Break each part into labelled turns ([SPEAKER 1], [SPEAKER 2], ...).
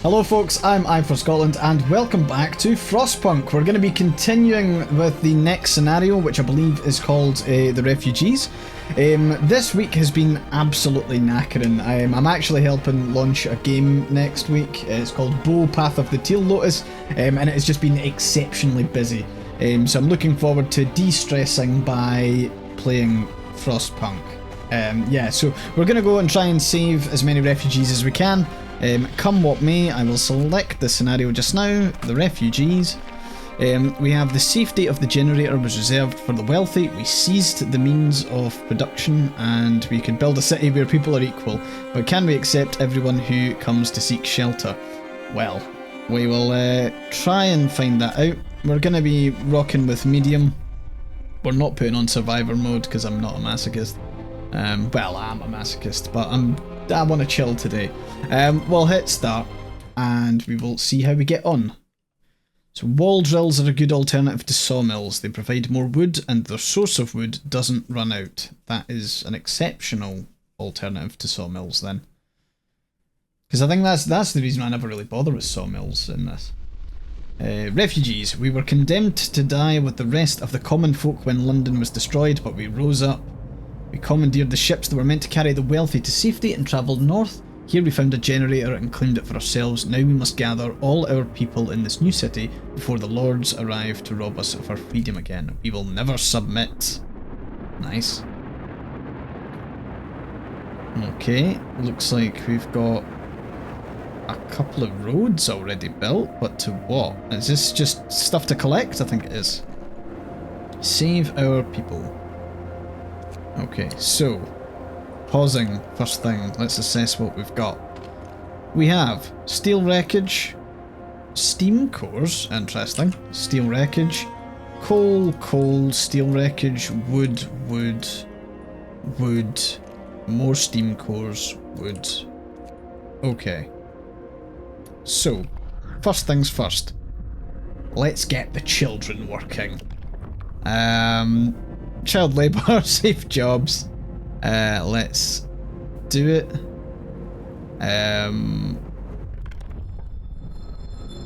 [SPEAKER 1] Hello folks, I'm AyeforScotland and welcome back to Frostpunk. We're going to be continuing with the next scenario, which I believe is called The Refugees. This week has been absolutely knackering. I'm actually helping launch a game next week. It's called Bow Path of the Teal Lotus, and it has just been exceptionally busy. So I'm looking forward to de-stressing by playing Frostpunk. Yeah, so we're going to go and try and save as many refugees as we can. Come what may, I will select the scenario just now, the refugees. We have the safety of the generator was reserved for the wealthy, we seized the means of production, and we can build a city where people are equal. But can we accept everyone who comes to seek shelter? Well, we will try and find that out. We're going to be rocking with medium. We're not putting on survivor mode because I'm not a masochist. Well, I am a masochist, but I want to chill today. We'll hit start and we will see how we get on. So wall drills are a good alternative to sawmills. They provide more wood and their source of wood doesn't run out. That is an exceptional alternative to sawmills then. Because I think that's the reason I never really bother with sawmills in this. Refugees. We were condemned to die with the rest of the common folk when London was destroyed, but we rose up. We commandeered the ships that were meant to carry the wealthy to safety and travelled north. Here we found a generator and claimed it for ourselves. Now we must gather all our people in this new city before the lords arrive to rob us of our freedom again. We will never submit. Nice. Okay, looks like we've got a couple of roads already built, but to what? Is this just stuff to collect? I think it is. Save our people. Okay, so, pausing, first thing, let's assess what we've got. We have steel wreckage, steam cores, interesting, steel wreckage, coal, steel wreckage, wood, more steam cores, wood. Okay. So, first things first, let's get the children working. Child labour, safe jobs. Let's do it.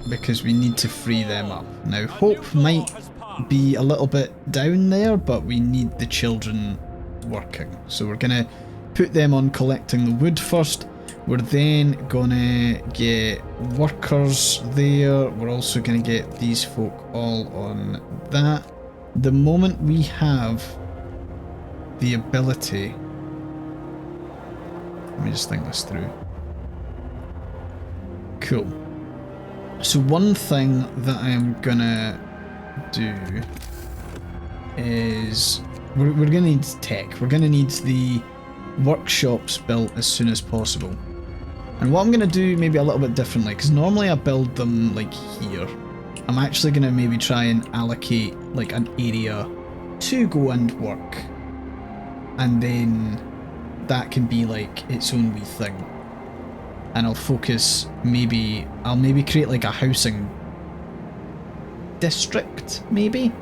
[SPEAKER 1] Because we need to free them up. Now, hope might be a little bit down there, but we need the children working. So we're gonna put them on collecting the wood first. We're then gonna get workers there. We're also gonna get these folk all on that. The moment we have the ability, let me just think this through. Cool. So one thing that I am gonna do is we're gonna need tech. We're gonna need the workshops built as soon as possible. And what I'm gonna do maybe a little bit differently, because normally I build them like here. I'm actually going to maybe try and allocate like an area to go and work, and then that can be like its own wee thing. And I'll focus, I'll maybe create like a housing district maybe,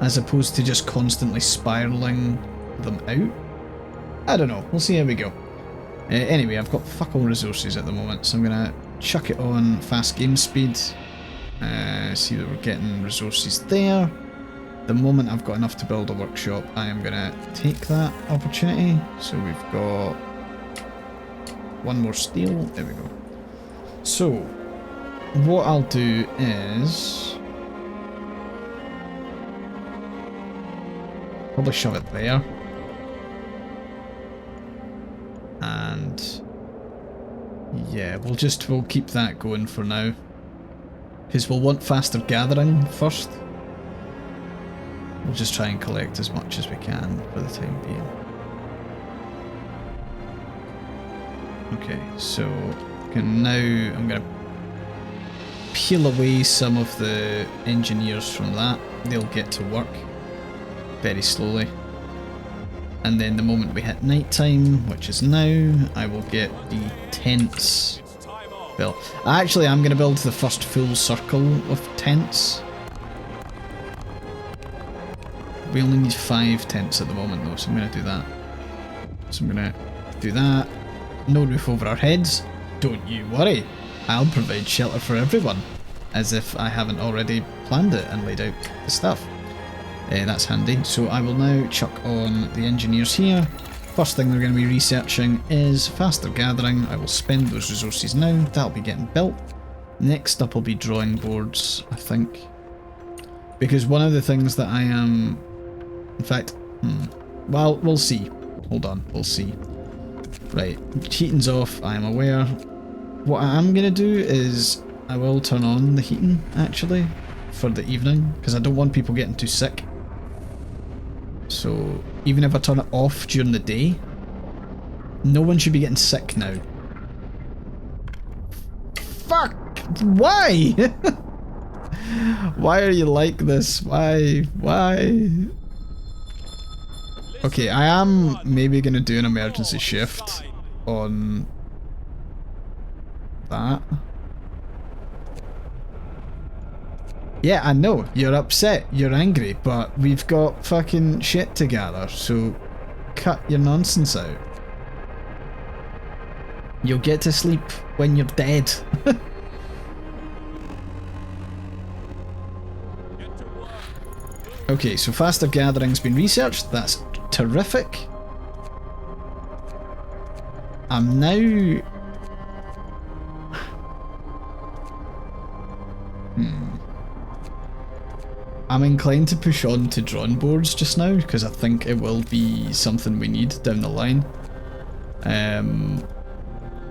[SPEAKER 1] as opposed to just constantly spiralling them out. I don't know, we'll see how we go. Anyway, I've got fuck all resources at the moment, so I'm going to chuck it on fast game speed. See that we're getting resources there. The moment I've got enough to build a workshop, I am going to take that opportunity. So we've got one more steel. There we go. So what I'll do is probably shove it there. And yeah, we'll keep that going for now. Because we'll want faster gathering first. We'll just try and collect as much as we can for the time being. Okay, so now I'm going to peel away some of the engineers from that. They'll get to work very slowly. And then the moment we hit night time, which is now, I will get the tents built. Actually, I'm going to build the first full circle of tents. We only need 5 tents at the moment though, so I'm going to do that. So I'm going to do that. No roof over our heads. Don't you worry. I'll provide shelter for everyone, as if I haven't already planned it and laid out the stuff. That's handy. So I will now chuck on the engineers here. First thing they're going to be researching is faster gathering. I will spend those resources now. That'll be getting built. Next up will be drawing boards, I think. Because one of the things that I am... In fact, well, we'll see. Hold on, we'll see. Right, heating's off, I am aware. What I am going to do is I will turn on the heating, actually, for the evening, because I don't want people getting too sick. So, even if I turn it off during the day, no one should be getting sick now. Fuck! Why? Why are you like this? Why? Okay, I am maybe going to do an emergency shift on that. Yeah, I know, you're upset, you're angry, but we've got fucking shit to gather, so cut your nonsense out. You'll get to sleep when you're dead. Okay, so faster gathering's been researched, that's terrific. I'm now... I'm inclined to push on to drawing boards just now, because I think it will be something we need down the line.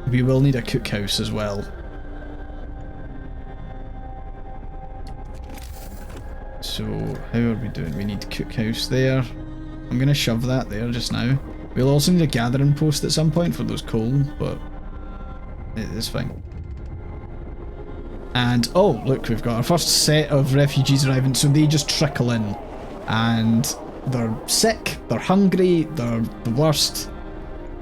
[SPEAKER 1] We will need a cookhouse as well. So, how are we doing? We need cookhouse there. I'm going to shove that there just now. We'll also need a gathering post at some point for those coal, but it is fine. And, oh, look, we've got our first set of refugees arriving, so they just trickle in. And they're sick, they're hungry, they're the worst.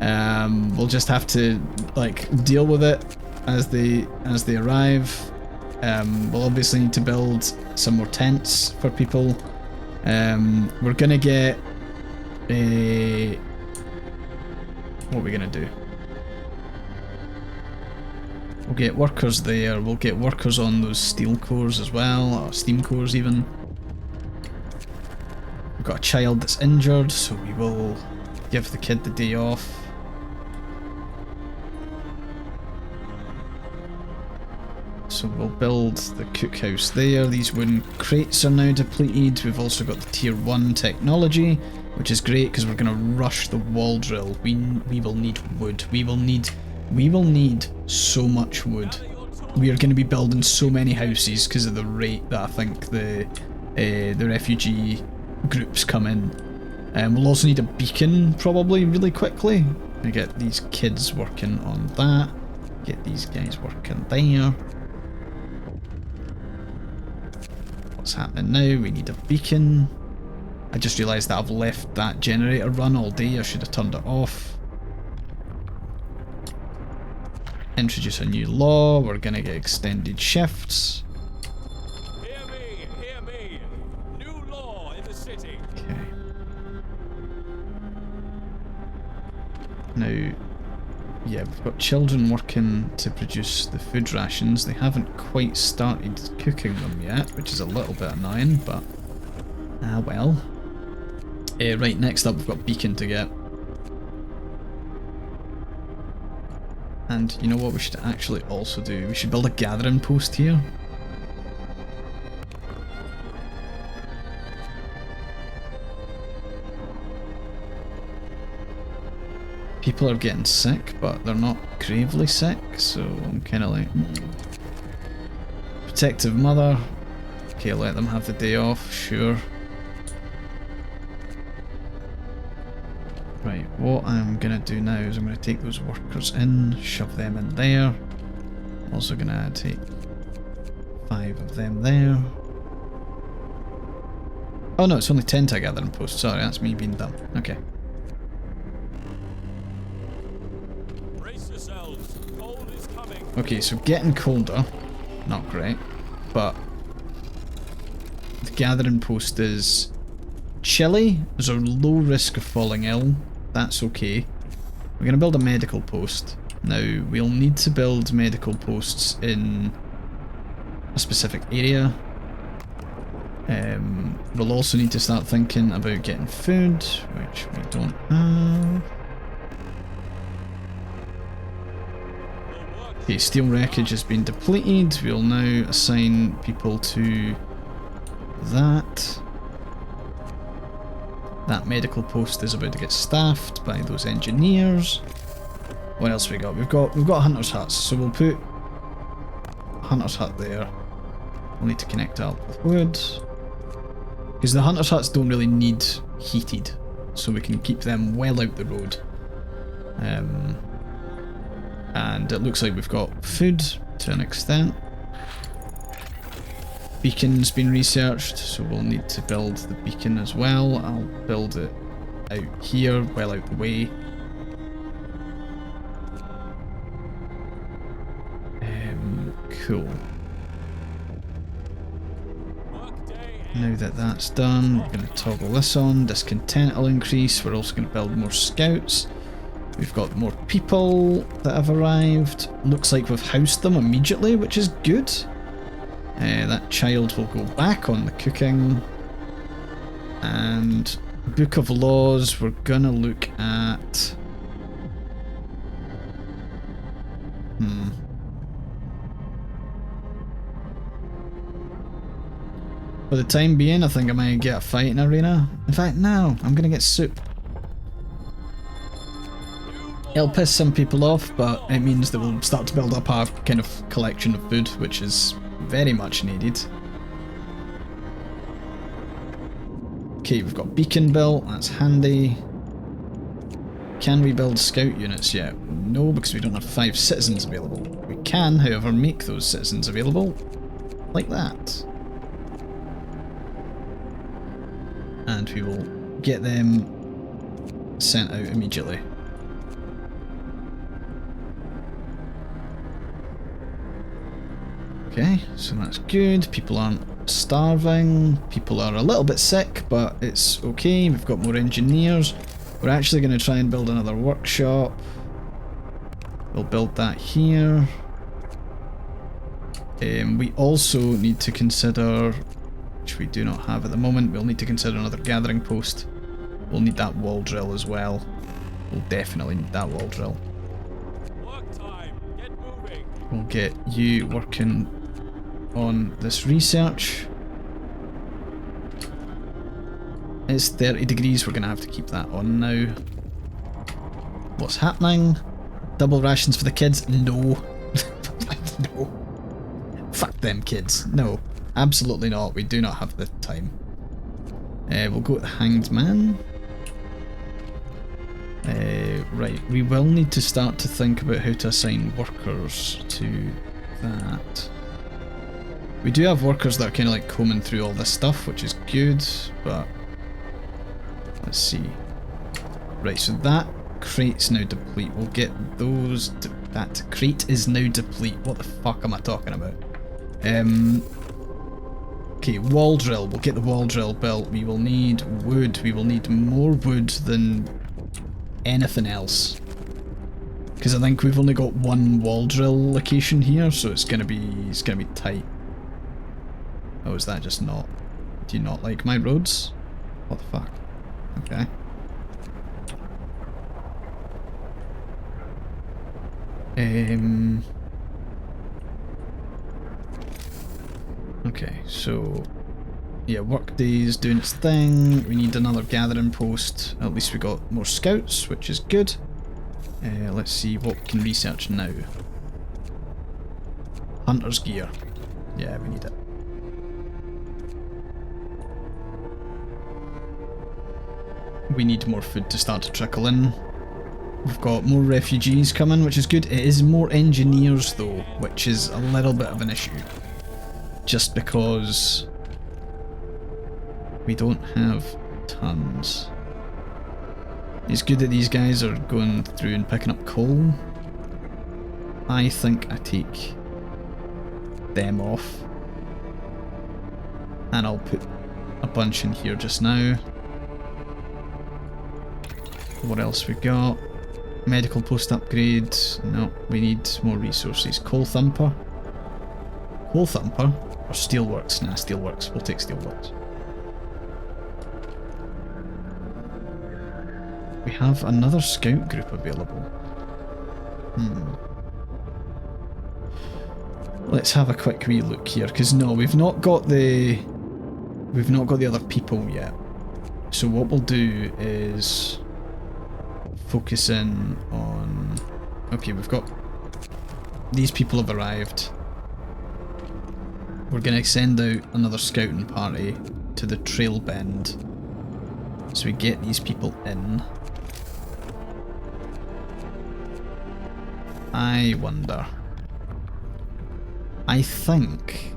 [SPEAKER 1] We'll just have to, like, deal with it as they arrive. We'll obviously need to build some more tents for people. We're gonna get a... What are we gonna do? We'll get workers there, we'll get workers on those steel cores as well, or steam cores even. We've got a child that's injured, so we will give the kid the day off. So we'll build the cookhouse there. These wooden crates are now depleted. We've also got the tier 1 technology, which is great because we're going to rush the wall drill. We will need wood. We will need so much wood. We are going to be building so many houses because of the rate that I think the refugee groups come in. We'll also need a beacon probably really quickly. We get these kids working on that. Get these guys working there. What's happening now? We need a beacon. I just realised that I've left that generator run all day. I should have turned it off. Introduce a new law. We're going to get extended shifts.
[SPEAKER 2] Hear me. New law in the city.
[SPEAKER 1] Okay. Now, yeah, we've got children working to produce the food rations. They haven't quite started cooking them yet, which is a little bit annoying, but well. Right, next up we've got beacon to get. And you know what we should actually also do? We should build a gathering post here. People are getting sick, but they're not gravely sick, so I'm kind of like... Protective mother. Okay, let them have the day off, sure. Right, what I'm going to do now is I'm going to take those workers in, shove them in there. Also going to take 5 of them there. Oh no, it's only 10 to gathering post, sorry, that's me being dumb. Okay. Okay, so getting colder, not great, but the gathering post is chilly. There's a low risk of falling ill. That's okay. We're going to build a medical post. Now, we'll need to build medical posts in a specific area. We'll also need to start thinking about getting food, which we don't have. Okay, steel wreckage has been depleted. We'll now assign people to that. That medical post is about to get staffed by those engineers. What else we got? We've got hunters' huts, so we'll put a hunter's hut there. We'll need to connect up with wood. Because the hunters' huts don't really need heated, so we can keep them well out the road. And it looks like we've got food to an extent. Beacon's been researched, so we'll need to build the beacon as well. I'll build it out here, well out the way. Cool. Now that that's done, we're going to toggle this on. Discontent will increase. We're also going to build more scouts. We've got more people that have arrived. Looks like we've housed them immediately, which is good. That child will go back on the cooking. And Book of Laws, we're going to look at... For the time being, I think I might get a fighting arena. In fact, no, I'm going to get soup. It'll piss some people off, but it means that we'll start to build up a kind of collection of food, which is very much needed. Okay, we've got beacon built, that's handy. Can we build scout units yet? No, because we don't have 5 citizens available. We can, however, make those citizens available like that. And we will get them sent out immediately. Okay, so that's good. People aren't starving. People are a little bit sick, but it's okay. We've got more engineers. We're actually going to try and build another workshop. We'll build that here. We also need to consider, which we do not have at the moment, we'll need to consider another gathering post. We'll need that wall drill as well. We'll definitely need that wall drill.
[SPEAKER 2] Work time. Get moving.
[SPEAKER 1] We'll get you working on this research. It's 30 degrees, we're going to have to keep that on now. What's happening? Double rations for the kids? No. No. Fuck them kids. No. Absolutely not. We do not have the time. We'll go with the Hanged Man. Right, we will need to start to think about how to assign workers to that. We do have workers that are kind of like combing through all this stuff, which is good, but let's see. Right, so that crate's now deplete. We'll get those. That crate is now deplete. What the fuck am I talking about? Okay, wall drill. We'll get the wall drill built. We will need wood. We will need more wood than anything else. Because I think we've only got one wall drill location here, so it's gonna be tight. Oh, is that just not? Do you not like my roads? What the fuck? Okay. Okay, so yeah, workday's doing its thing. We need another gathering post. At least we got more scouts, which is good. Let's see what we can research now. Hunter's gear. Yeah, we need it. We need more food to start to trickle in. We've got more refugees coming, which is good. It is more engineers though, which is a little bit of an issue. Just because we don't have tons. It's good that these guys are going through and picking up coal. I think I take them off. And I'll put a bunch in here just now. What else we got? Medical post upgrade. No, we need more resources. Coal thumper. Coal thumper or steelworks? Nah, steelworks. We'll take steelworks. We have another scout group available. Let's have a quick wee look here, because no, we've not got the other people yet. So what we'll do is focus in on... Okay, we've got... These people have arrived. We're going to send out another scouting party to the trail bend. So we get these people in. I wonder... I think...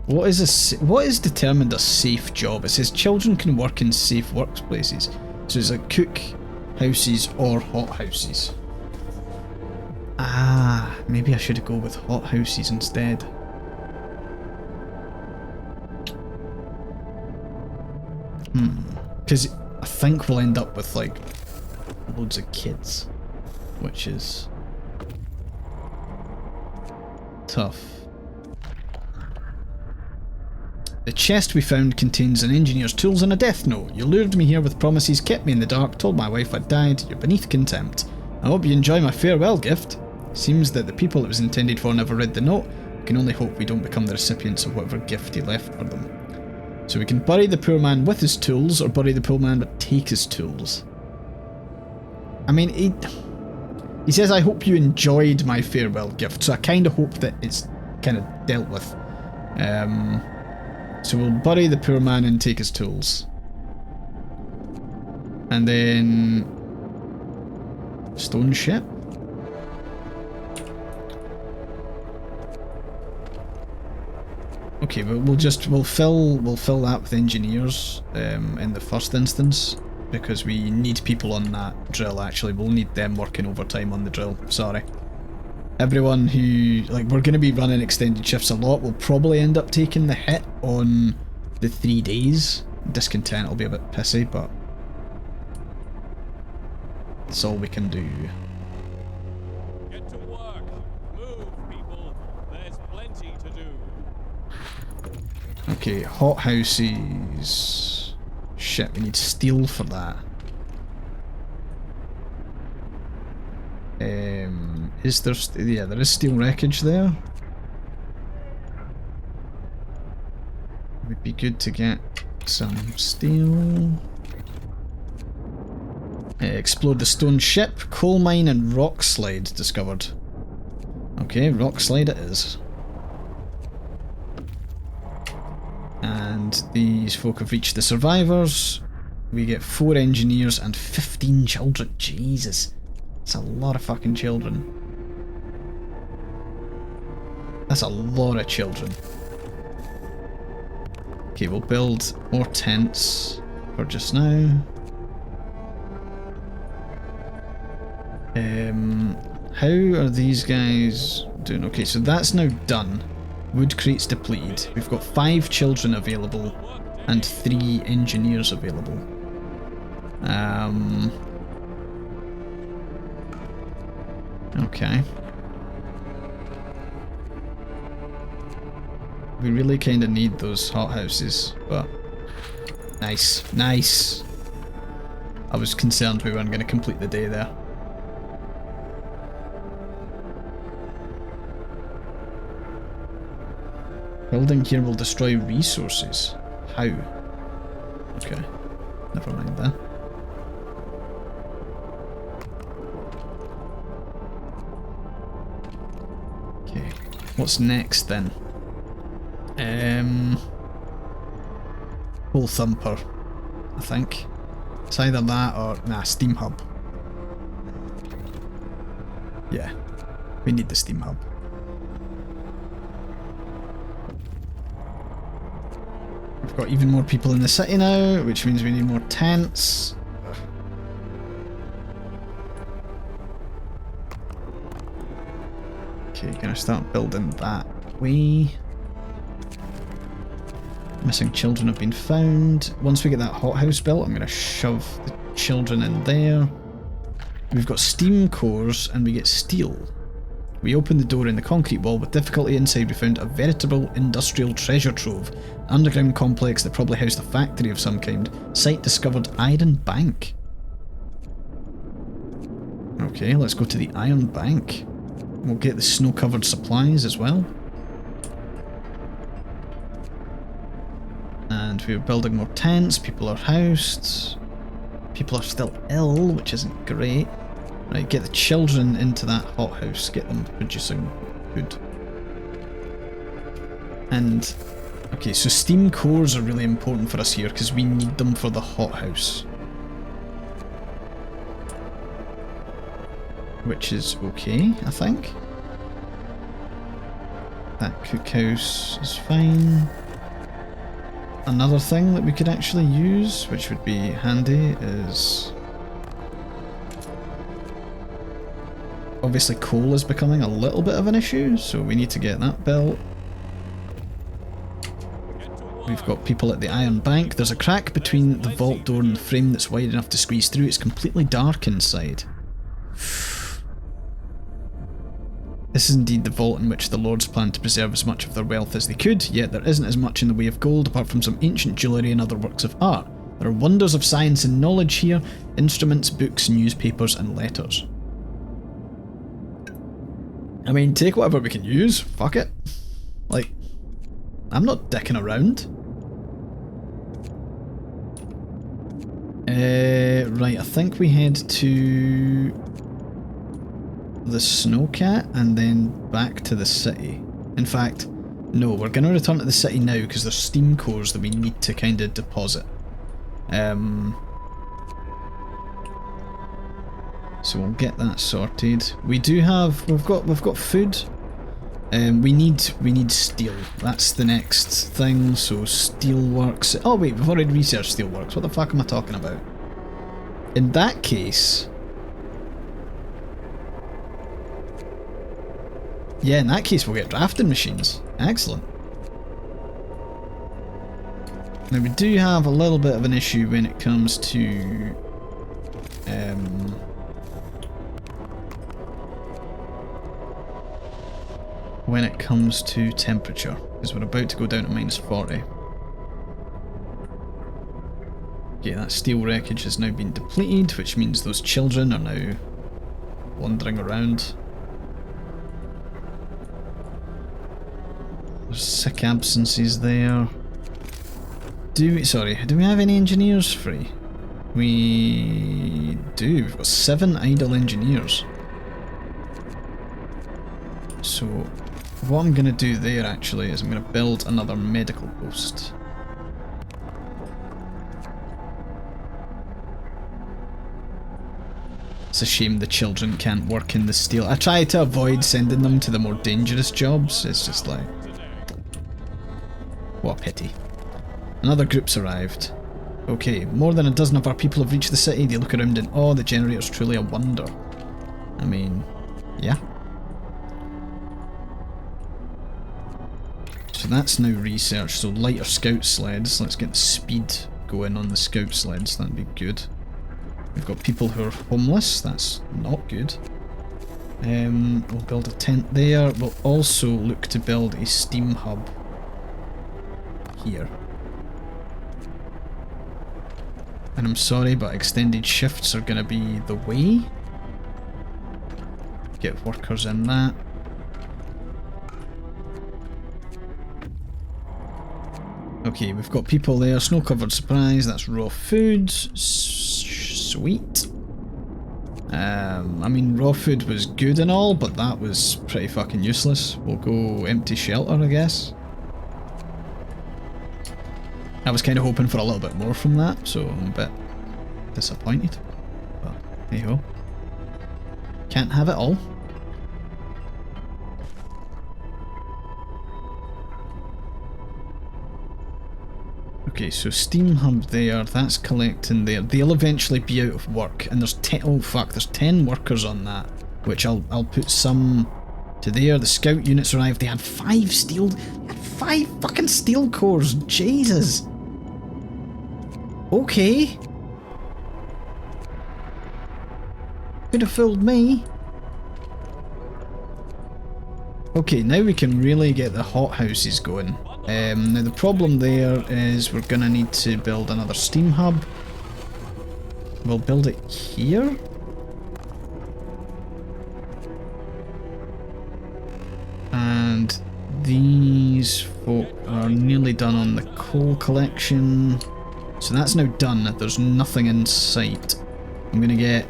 [SPEAKER 1] What is determined a safe job? It says children can work in safe workplaces. So it's like cook houses or hot houses. Ah, maybe I should go with hot houses instead. Because I think we'll end up with like loads of kids, which is tough. The chest we found contains an engineer's tools and a death note. You lured me here with promises, kept me in the dark, told my wife I'd died. You're beneath contempt. I hope you enjoy my farewell gift. Seems that the people it was intended for never read the note. We can only hope we don't become the recipients of whatever gift he left for them. So we can bury the poor man with his tools, or bury the poor man but take his tools. I mean, he says, I hope you enjoyed my farewell gift, so I kind of hope that it's kind of dealt with. So we'll bury the poor man and take his tools. And then... Stone ship? Okay, but we'll fill that with engineers in the first instance, because we need people on that drill. Actually, we'll need them working overtime on the drill. Sorry. Everyone who, like, we're going to be running extended shifts a lot. We'll probably end up taking the hit on the 3 days. Discontent will be a bit pissy, but that's all we can do.
[SPEAKER 2] Get to work. Move, people. There's plenty to do.
[SPEAKER 1] Okay, hot houses. Shit, we need steel for that. Is there... yeah, there is steel wreckage there. It would be good to get some steel. Explored the stone ship, coal mine and rock slide discovered. Okay, rock slide it is. And these folk have reached the survivors. We get 4 engineers and 15 children. Jesus. That's a lot of fucking children. That's a lot of children. Okay, we'll build more tents for just now. How are these guys doing? Okay, so that's now done. Wood crates depleted. We've got 5 children available and 3 engineers available. Okay. We really kind of need those hothouses, but nice, nice. I was concerned we weren't going to complete the day there. Building here will destroy resources. How? Okay, never mind that. Okay, what's next then? Coal thumper, I think. It's either that or... nah, steam hub. Yeah, we need the steam hub. We've got even more people in the city now, which means we need more tents. Okay, gonna start building that way. Missing children have been found. Once we get that hothouse built, I'm going to shove the children in there. We've got steam cores and we get steel. We opened the door in the concrete wall. With difficulty inside, we found a veritable industrial treasure trove. An underground complex that probably housed a factory of some kind. Site discovered iron bank. Okay, let's go to the iron bank. We'll get the snow-covered supplies as well. And we're building more tents. People are housed. People are still ill, which isn't great. Right, get the children into that hothouse. Get them producing food. And, okay, so steam cores are really important for us here because we need them for the hothouse. Which is okay, I think. That cookhouse is fine. Another thing that we could actually use, which would be handy, is... obviously coal is becoming a little bit of an issue, so we need to get that built. We've got people at the iron bank. There's a crack between the vault door and the frame that's wide enough to squeeze through. It's completely dark inside. This is indeed the vault in which the lords planned to preserve as much of their wealth as they could, yet there isn't as much in the way of gold apart from some ancient jewellery and other works of art. There are wonders of science and knowledge here, instruments, books, newspapers and letters. I mean, take whatever we can use, fuck it. Like, I'm not dicking around. Right, I think we head to the Snowcat and then back to the city. In fact, no, we're going to return to the city now because there's steam cores that we need to kind of deposit. So we'll get that sorted. We do have, we've got food. We need steel. That's the next thing. So steelworks. Oh wait, we've already researched steelworks. What the fuck am I talking about? In that case, yeah, in that case we'll get drafting machines. Excellent. Now we do have a little bit of an issue when it comes to temperature, because we're about to go down to -40. Okay, that steel wreckage has now been depleted, which means those children are now wandering around. There's sick absences there. Do we have any engineers free? We do. We've got 7 idle engineers. So what I'm going to do there actually is I'm going to build another medical post. It's a shame the children can't work in the steel. I try to avoid sending them to the more dangerous jobs. It's just like, what a pity. Another group's arrived. Okay, more than a dozen of our people have reached the city. They look around in awe. The generator's truly a wonder. I mean, yeah. So that's now researched. So lighter scout sleds. Let's get the speed going on the scout sleds. That'd be good. We've got people who are homeless. That's not good. We'll build a tent there. We'll also look to build a steam hub here. And I'm sorry, but extended shifts are going to be the way. Get workers in that. Okay, we've got people there. Snow-covered supplies. That's raw food. Sweet. I mean, raw food was good and all, but that was pretty fucking useless. We'll go empty shelter, I guess. I was kind of hoping for a little bit more from that, so I'm a bit disappointed. But hey ho. Can't have it all. Okay, so steam hub there, that's collecting there. They'll eventually be out of work, and there's 10 workers on that, which I'll put some to there. The scout units arrived. They had 5 steel... They had 5 fucking steel cores. Jesus. Okay. Could have fooled me. Okay, now we can really get the hothouses going. Now the problem there is we're gonna need to build another steam hub. We'll build it here. And these folk are nearly done on the coal collection. So that's now done. There's nothing in sight. I'm gonna get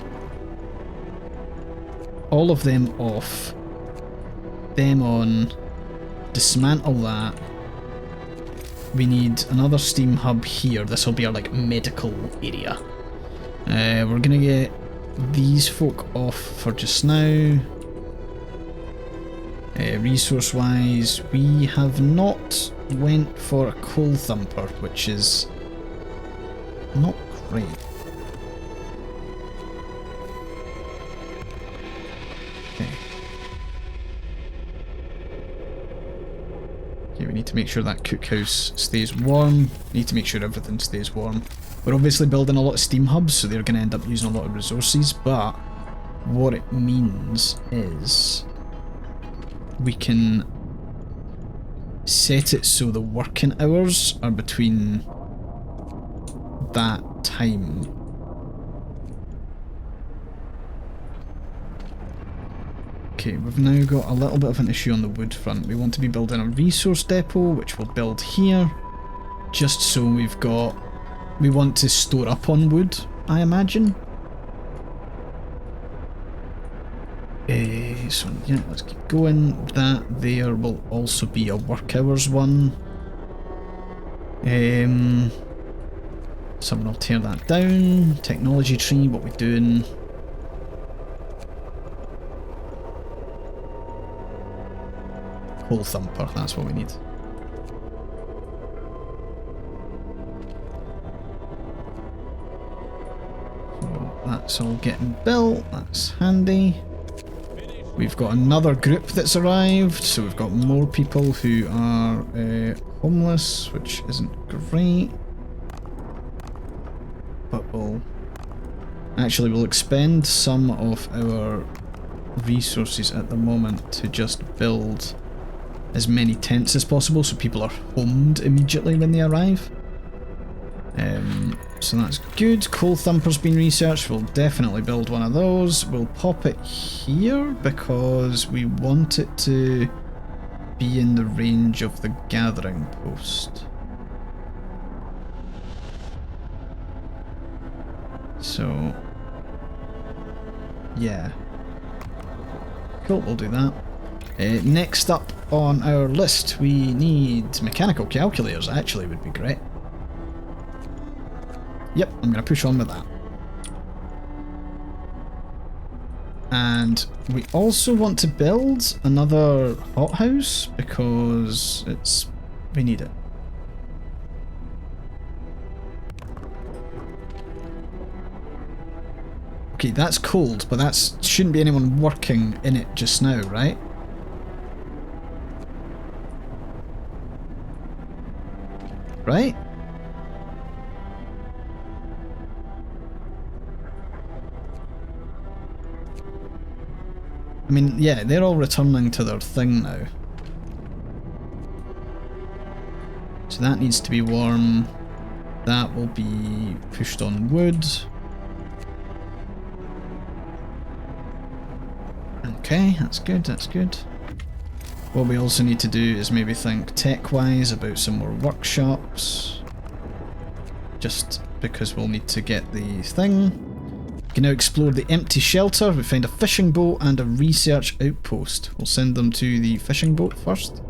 [SPEAKER 1] all of them off. Them on. Dismantle that. We need another steam hub here. This will be our like medical area. We're gonna get these folk off for just now. Resource wise, we have not went for a coal thumper, which is not great. Okay, we need to make sure that cookhouse stays warm. Need to make sure everything stays warm. We're obviously building a lot of steam hubs, so they're going to end up using a lot of resources, but what it means is we can set it so the working hours are between that time. Okay, we've now got a little bit of an issue on the wood front. We want to be building a resource depot, which we'll build here, just so we've got... We want to store up on wood, I imagine. So yeah, let's keep going. That there will also be a work hours one. Someone will tear that down. Technology tree, what we doing? Coal thumper, that's what we need. So that's all getting built, that's handy. We've got another group that's arrived, so we've got more people who are homeless, which isn't great. But we'll expend some of our resources at the moment to just build as many tents as possible so people are homed immediately when they arrive. So that's good. Coal thumper's been researched. We'll definitely build one of those. We'll pop it here because we want it to be in the range of the gathering post. So yeah, cool, we'll do that. Next up on our list we need mechanical calculators. Actually would be great. Yep, I'm going to push on with that. And we also want to build another hothouse because we need it. Okay, that's cold, but that shouldn't be anyone working in it just now, right? Right? I mean, yeah, they're all returning to their thing now. So that needs to be warm. That will be pushed on wood. Okay, that's good, that's good. What we also need to do is maybe think tech-wise about some more workshops. Just because we'll need to get the thing. We can now explore the empty shelter. We find a fishing boat and a research outpost. We'll send them to the fishing boat first.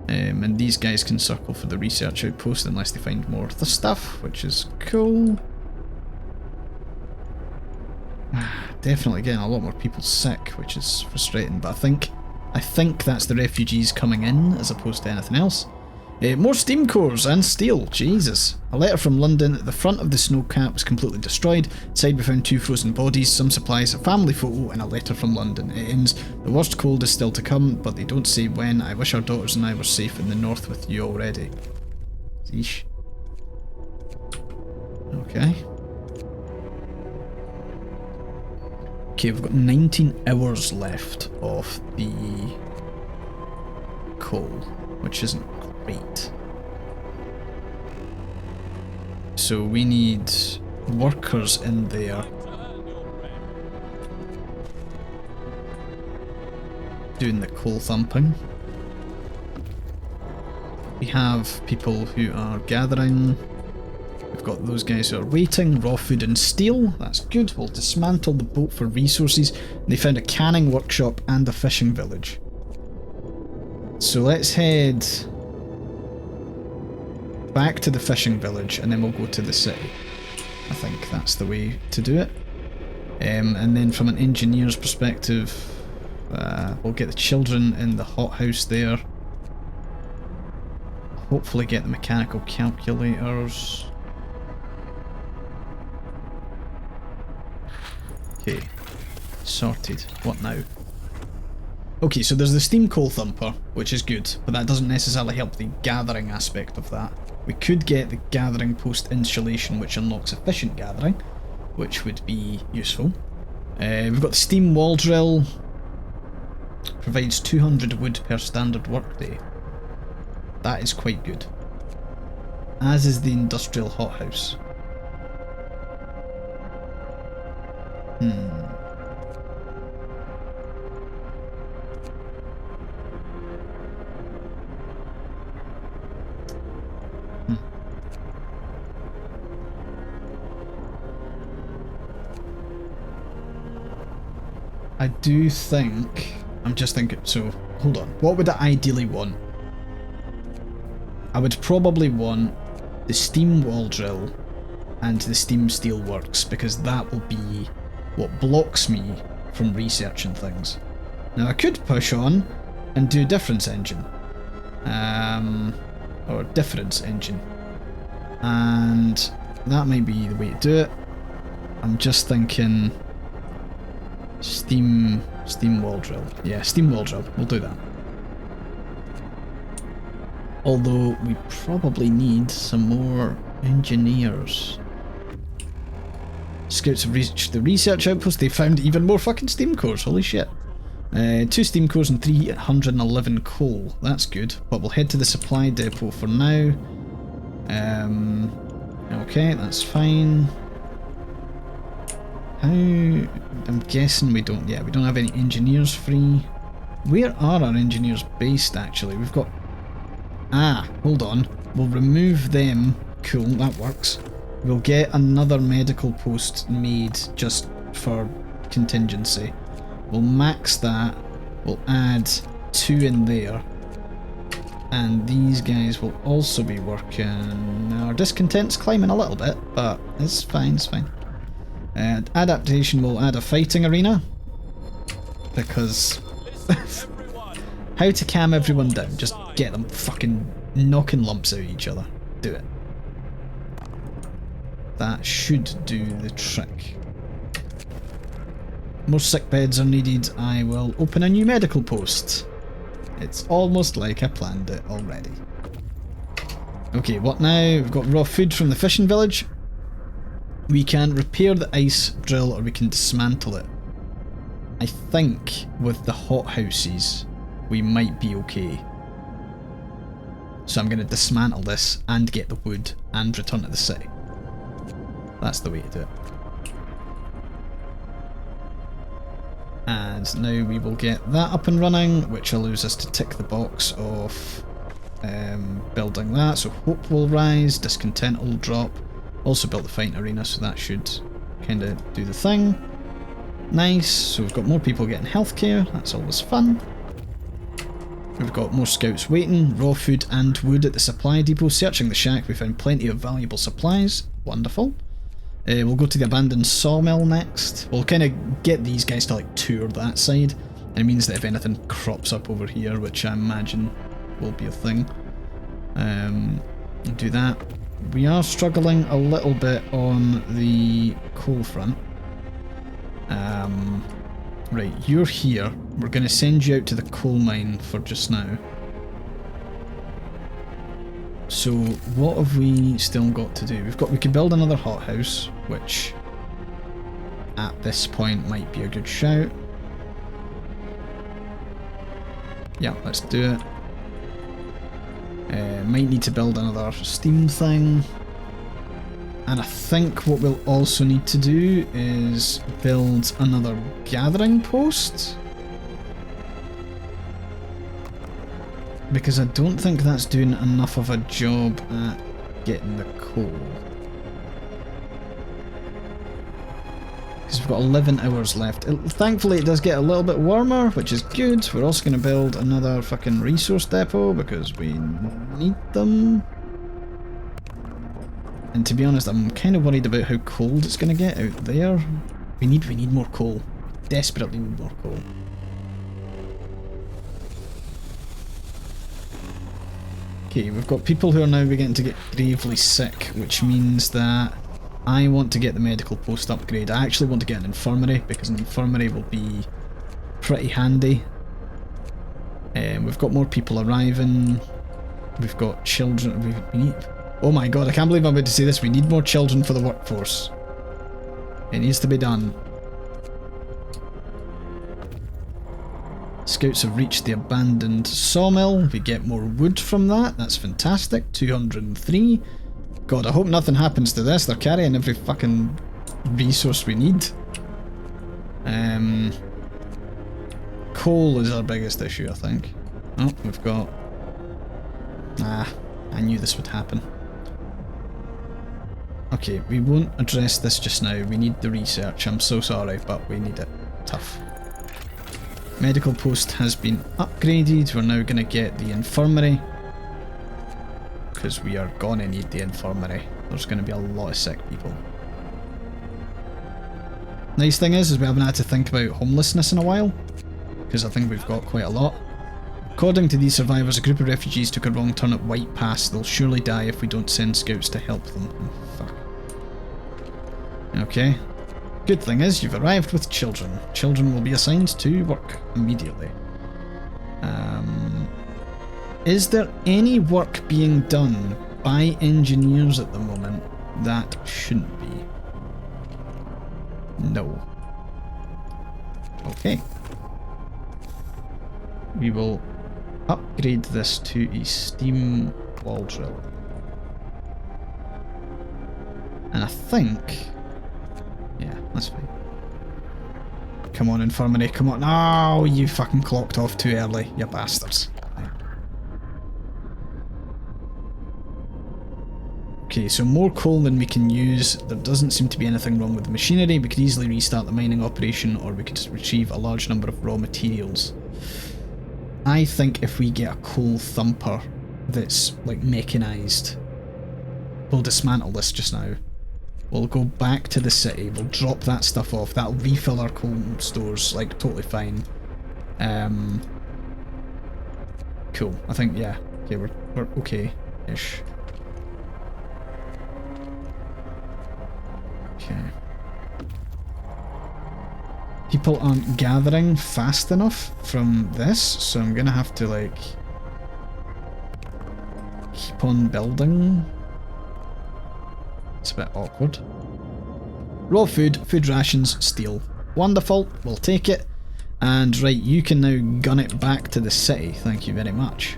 [SPEAKER 1] And these guys can circle for the research outpost unless they find more of the stuff, which is cool. Definitely getting a lot more people sick, which is frustrating, but I think that's the refugees coming in as opposed to anything else. More steam cores and steel, Jesus. A letter from London. The front of the snow cap was completely destroyed. Inside we found 2 frozen bodies, some supplies, a family photo and a letter from London. It ends, the worst cold is still to come, but they don't say when. I wish our daughters and I were safe in the north with you already. Zeesh. Okay. Okay, we've got 19 hours left of the coal, which isn't great. So we need workers in there doing the coal thumping. We have people who are gathering. We've got those guys who are waiting, raw food and steel. That's good. We'll dismantle the boat for resources. They found a canning workshop and a fishing village. So let's head back to the fishing village and then we'll go to the city. I think that's the way to do it. And then from an engineer's perspective, we'll get the children in the hothouse there. Hopefully get the mechanical calculators. Okay, sorted. What now? Okay, so there's the steam coal thumper, which is good, but that doesn't necessarily help the gathering aspect of that. We could get the gathering post installation, which unlocks efficient gathering, which would be useful. We've got the steam wall drill, provides 200 wood per standard workday. That is quite good. As is the industrial hothouse. I do think, I'm just thinking, so hold on, what would I ideally want? I would probably want the steam wall drill and the steam steel works, because that will be what blocks me from researching things. Now I could push on and do difference engine, or difference engine, and that might be the way to do it. I'm just thinking steam wall drill. Yeah, steam wall drill. We'll do that. Although we probably need some more engineers. Scouts have reached the research outpost. They found even more fucking steam cores. Holy shit. 2 steam cores and 311 coal. That's good. But we'll head to the supply depot for now. Okay, that's fine. I'm guessing we don't. Yeah, we don't have any engineers free. Where are our engineers based? Actually, we've got. Hold on. We'll remove them. Cool, that works. We'll get another medical post made just for contingency. We'll max that. We'll add 2 in there. And these guys will also be working. Our discontent's climbing a little bit, but it's fine, it's fine. Adaptation will add a fighting arena. Because how to calm everyone down? Just get them fucking knocking lumps out of each other. Do it. That should do the trick. More sick beds are needed. I will open a new medical post. It's almost like I planned it already. Okay, what now? We've got raw food from the fishing village. We can repair the ice drill or we can dismantle it. I think with the hothouses we might be okay. So I'm going to dismantle this and get the wood and return to the city. That's the way to do it. And now we will get that up and running, which allows us to tick the box of building that. So hope will rise, discontent will drop. Also built the fighting arena, so that should kind of do the thing. Nice, so we've got more people getting healthcare, that's always fun. We've got more scouts waiting, raw food and wood at the supply depot. Searching the shack, we found plenty of valuable supplies. Wonderful. We'll go to the abandoned sawmill next. We'll kind of get these guys to like tour that side. And it means that if anything crops up over here, which I imagine will be a thing, Do that. We are struggling a little bit on the coal front. Right, you're here. We're going to send you out to the coal mine for just now. So what have we still got to do? We could build another hothouse, which at this point might be a good shout. Yeah, let's do it. Might need to build another steam thing. And I think what we'll also need to do is build another gathering post. Because I don't think that's doing enough of a job at getting the coal. Because we've got 11 hours left. Thankfully it does get a little bit warmer, which is good. We're also going to build another fucking resource depot because we need them. And to be honest, I'm kind of worried about how cold it's going to get out there. We need more coal. Desperately need more coal. Okay, we've got people who are now beginning to get gravely sick, which means that I want to get the medical post upgrade. I actually want to get an infirmary, because an infirmary will be pretty handy. We've got more people arriving. We've got children. We need... Oh my god, I can't believe I'm about to say this. We need more children for the workforce. It needs to be done. Scouts have reached the abandoned sawmill. We get more wood from that. That's fantastic. 203. God, I hope nothing happens to this. They're carrying every fucking resource we need. Coal is our biggest issue, I think. Oh, we've got... Ah, I knew this would happen. Okay, we won't address this just now. We need the research. I'm so sorry, but we need it. Tough. Medical post has been upgraded. We're now going to get the infirmary. Because we are going to need the infirmary. There's going to be a lot of sick people. Nice thing is we haven't had to think about homelessness in a while. Because I think we've got quite a lot. According to these survivors, a group of refugees took a wrong turn at White Pass. They'll surely die if we don't send scouts to help them. Oh, fuck. Okay. Good thing is, you've arrived with children. Children will be assigned to work immediately. Is there any work being done by engineers at the moment that shouldn't be? No. Okay. We will upgrade this to a steam wall drill. And I think... Yeah, that's fine. Come on, infirmary, come on. Oh, you fucking clocked off too early, you bastards. Okay, so more coal than we can use. There doesn't seem to be anything wrong with the machinery. We could easily restart the mining operation, or we could retrieve a large number of raw materials. I think if we get a coal thumper that's, like, mechanised, we'll dismantle this just now. We'll go back to the city, we'll drop that stuff off, that'll refill our coal stores, like, totally fine. Cool, I think, yeah. Okay, we're okay-ish. Okay. People aren't gathering fast enough from this, so I'm gonna have to, like, keep on building. It's a bit awkward. Raw food, food rations, steel. Wonderful, we'll take it. And right, you can now gun it back to the city, thank you very much.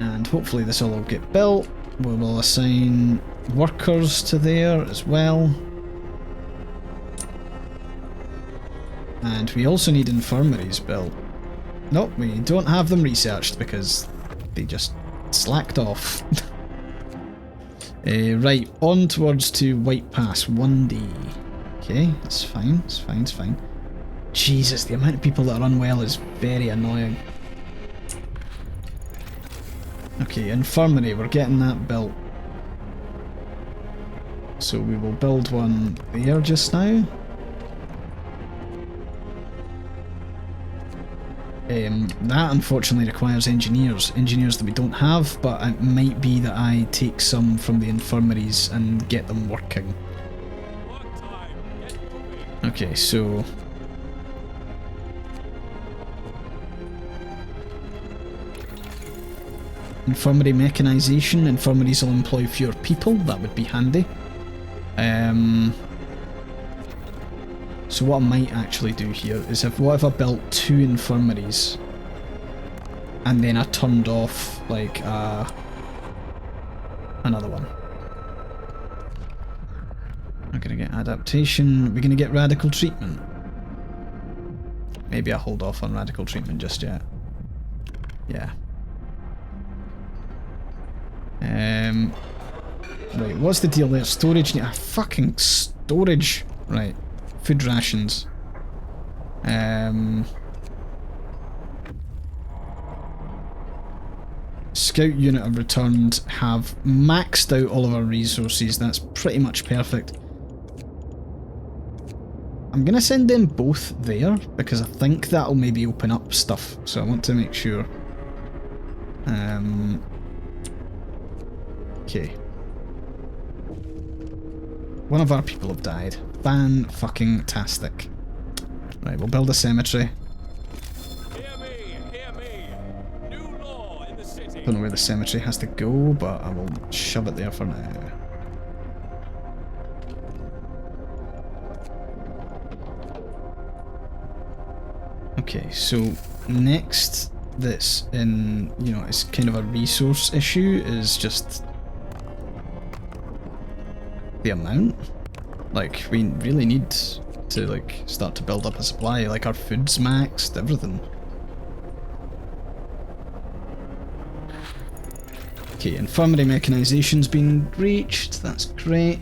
[SPEAKER 1] And hopefully this will all get built. We will assign workers to there as well. And we also need infirmaries built. Nope, we don't have them researched because they just slacked off. Right, on towards to White Pass, 1D. Okay, it's fine, it's fine, it's fine. Jesus, the amount of people that are unwell is very annoying. Okay, infirmary, we're getting that built. So we will build one there just now. That unfortunately requires engineers that we don't have, but it might be that I take some from the infirmaries and get them working.
[SPEAKER 2] Work time. Get moving.
[SPEAKER 1] Okay, so infirmary mechanisation. Infirmaries will employ fewer people, that would be handy. So what I might actually do here is what if I built 2 infirmaries and then I turned off like another one. We're gonna get adaptation, we're gonna get radical treatment. Maybe I hold off on radical treatment just yet. Yeah. Right, what's the deal there? Storage, fucking storage. Right. Food rations. Scout unit have returned, have maxed out all of our resources. That's pretty much perfect. I'm gonna send them both there because I think that'll maybe open up stuff. So I want to make sure. Okay. One of our people have died. Fan-fucking-tastic. Right, we'll build a cemetery.
[SPEAKER 2] Hear me. Hear me. New law in the city.
[SPEAKER 1] Don't know where the cemetery has to go, but I will shove it there for now. Okay, so next that's in, you know, it's kind of a resource issue is just the amount. Like, we really need to, like, start to build up a supply. Like, our food's maxed, everything. Okay, infirmary mechanisation's been reached. That's great.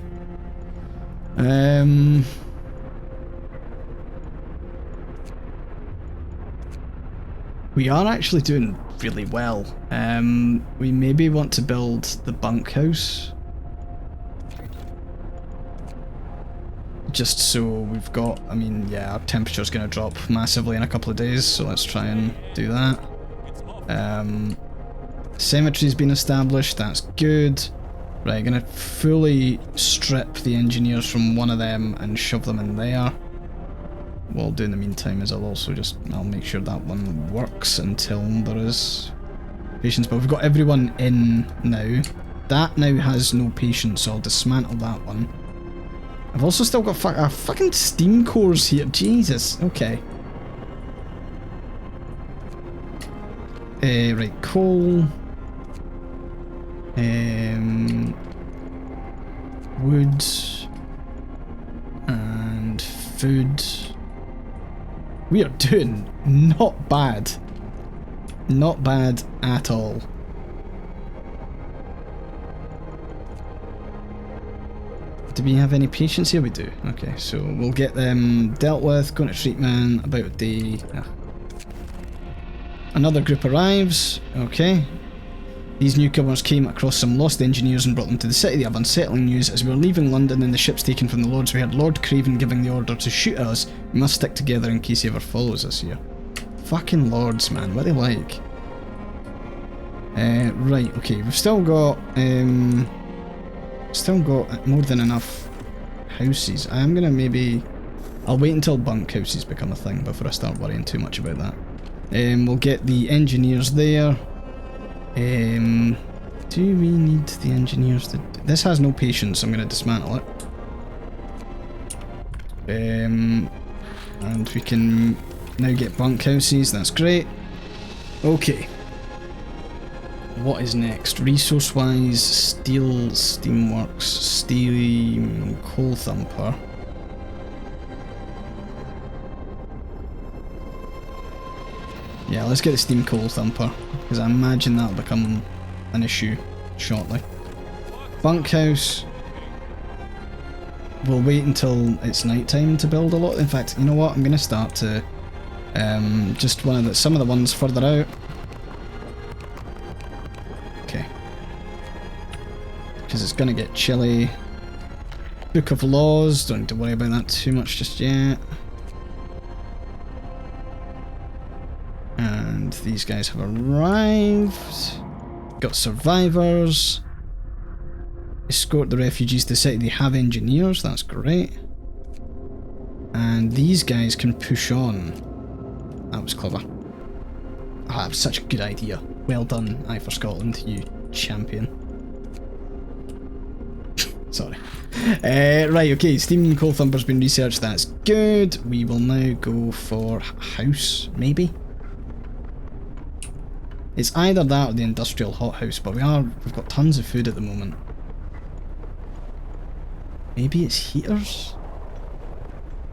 [SPEAKER 1] We are actually doing really well. We maybe want to build the bunkhouse. Just so we've got, I mean, yeah, our temperature's going to drop massively in a couple of days, so let's try and do that. Cemetery's been established, that's good. Right, going to fully strip the engineers from one of them and shove them in there. What I'll do in the meantime is I'll make sure that one works until there is patients, but we've got everyone in now. That now has no patients, so I'll dismantle that one. I've also still got fucking steam cores here. Jesus. Okay. Right, coal. Wood. And food. We are doing not bad. Not bad at all. Do we have any patients here? We do. Okay, so we'll get them dealt with, going to treatment, about a day. Another group arrives. Okay. These newcomers came across some lost engineers and brought them to the city. They have unsettling news. As we were leaving London and the ship's taken from the Lords, we heard Lord Craven giving the order to shoot us. We must stick together in case he ever follows us here. Fucking Lords, man. What are they like? Right, okay. We've still got more than enough houses. I am gonna I'll wait until bunkhouses become a thing before I start worrying too much about that. We'll get the engineers there. Do we need the engineers to... This has no patience, so I'm gonna dismantle it. And we can now get bunkhouses, that's great. Okay. What is next? Resource-wise, steel, steamworks, steam, coal thumper. Yeah, let's get the steam coal thumper, because I imagine that'll become an issue shortly. Bunkhouse. We'll wait until it's night time to build a lot. In fact, you know what? I'm going to start to just some of the ones further out. Okay. Because it's going to get chilly. Book of Laws. Don't need to worry about that too much just yet. if these guys have arrived. Got survivors. Escort the refugees to the city. They have engineers, that's great. And these guys can push on. That was clever. Oh, that was such a good idea. Well done, AyeforScotland, you champion. Sorry. Right, okay, Steam Coal Thumper's been researched, that's good. We will now go for house, maybe? It's either that or the industrial hothouse, but we've got tons of food at the moment. Maybe it's heaters?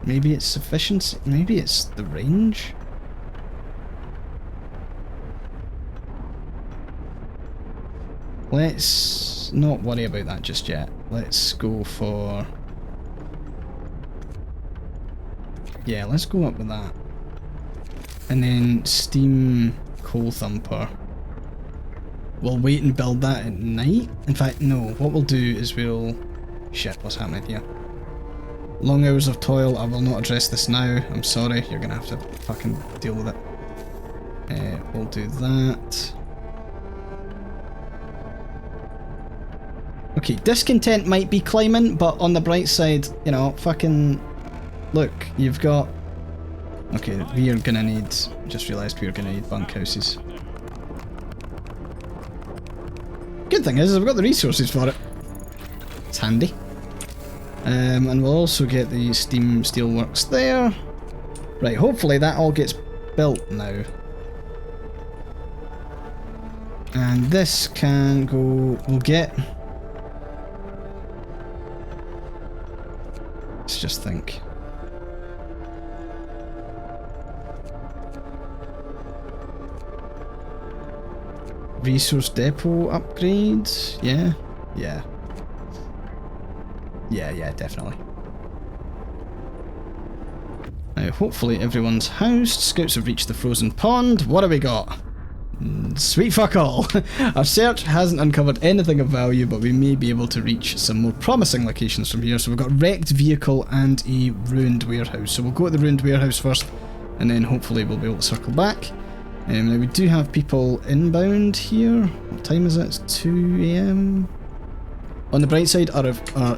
[SPEAKER 1] Maybe it's sufficiency? Maybe it's the range? Let's not worry about that just yet. Let's go for... yeah, let's go up with that. And then Steam Coal Thumper. We'll wait and build that at night. In fact, no. What we'll do is we'll... shit, what's happening here? Long hours of toil. I will not address this now. I'm sorry. You're gonna have to fucking deal with it. We'll do that. Okay, discontent might be climbing, but on the bright side, you know, fucking... look, you've got... okay, we are gonna need... just realised we are gonna need bunkhouses. Good thing is, I've got the resources for it. It's handy. And we'll also get the steam steelworks there. Right, hopefully that all gets built now. And this can go... we'll get... let's just think. Resource depot upgrades? Yeah? Yeah. Yeah, definitely. Now, hopefully everyone's housed. Scouts have reached the frozen pond. What have we got? Sweet fuck all. Our search hasn't uncovered anything of value, but we may be able to reach some more promising locations from here. So we've got a wrecked vehicle and a ruined warehouse. So we'll go to the ruined warehouse first, and then hopefully we'll be able to circle back. Now we do have people inbound here. What time is it? It's 2 AM. On the bright side, our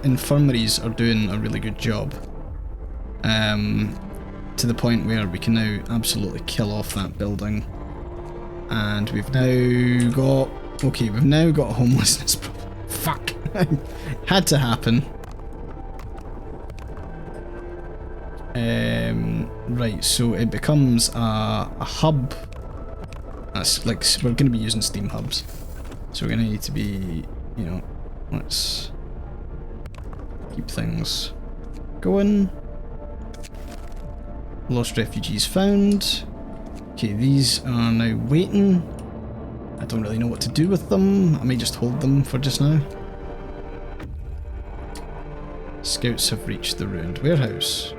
[SPEAKER 1] infirmaries are doing a really good job. To the point where we can now absolutely kill off that building. And we've now got... okay, we've now got a homelessness problem. Fuck. Had to happen. Right, so it becomes a hub. That's like, we're going to be using Steam hubs. So we're going to need to be, you know, let's keep things going. Lost refugees found. Okay, these are now waiting. I don't really know what to do with them. I may just hold them for just now. Scouts have reached the ruined warehouse.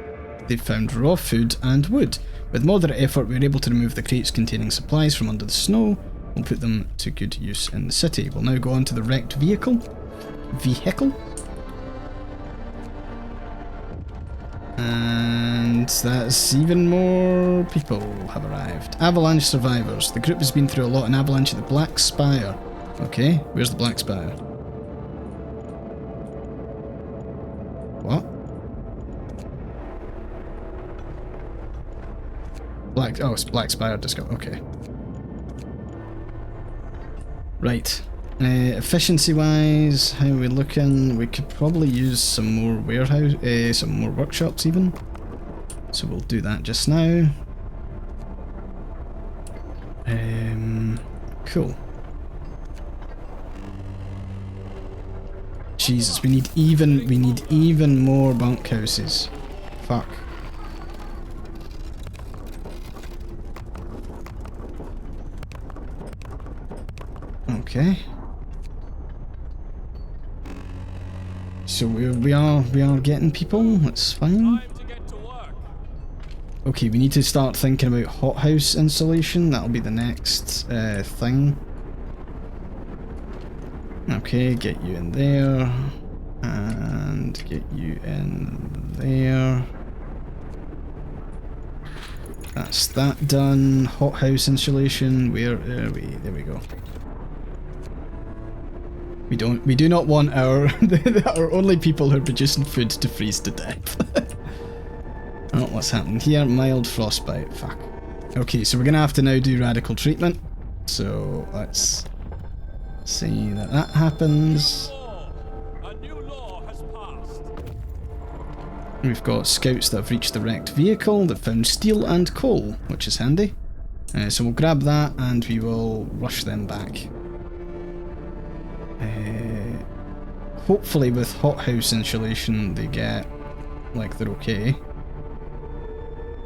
[SPEAKER 1] They've found raw food and wood. With moderate effort, we were able to remove the crates containing supplies from under the snow. We'll put them to good use in the city. We'll now go on to the wrecked vehicle. And that's even more people have arrived. Avalanche survivors. The group has been through a lot. An avalanche at the Black Spire. Okay, where's the Black Spire? What? Oh, it's Black Spire Disco. Okay. Right. Efficiency-wise, how are we looking? We could probably use some more warehouse, some more workshops even. So we'll do that just now. Cool. Jesus, we need even more bunkhouses. Fuck. Okay. So we are getting people. That's fine. Okay, we need to start thinking about hothouse installation. That'll be the next thing. Okay, get you in there, and get you in there. That's that done. Hothouse insulation. Where are we? There we go. We do not want our our only people who are producing food to freeze to death. Oh, what's happened here? Mild frostbite. Fuck. Okay, so we're gonna have to now do radical treatment. So let's see that happens.
[SPEAKER 2] A new law has passed.
[SPEAKER 1] We've got scouts that have reached the wrecked vehicle that found steel and coal, which is handy. So we'll grab that and we will rush them back. Hopefully with hothouse insulation they get, like, they're okay.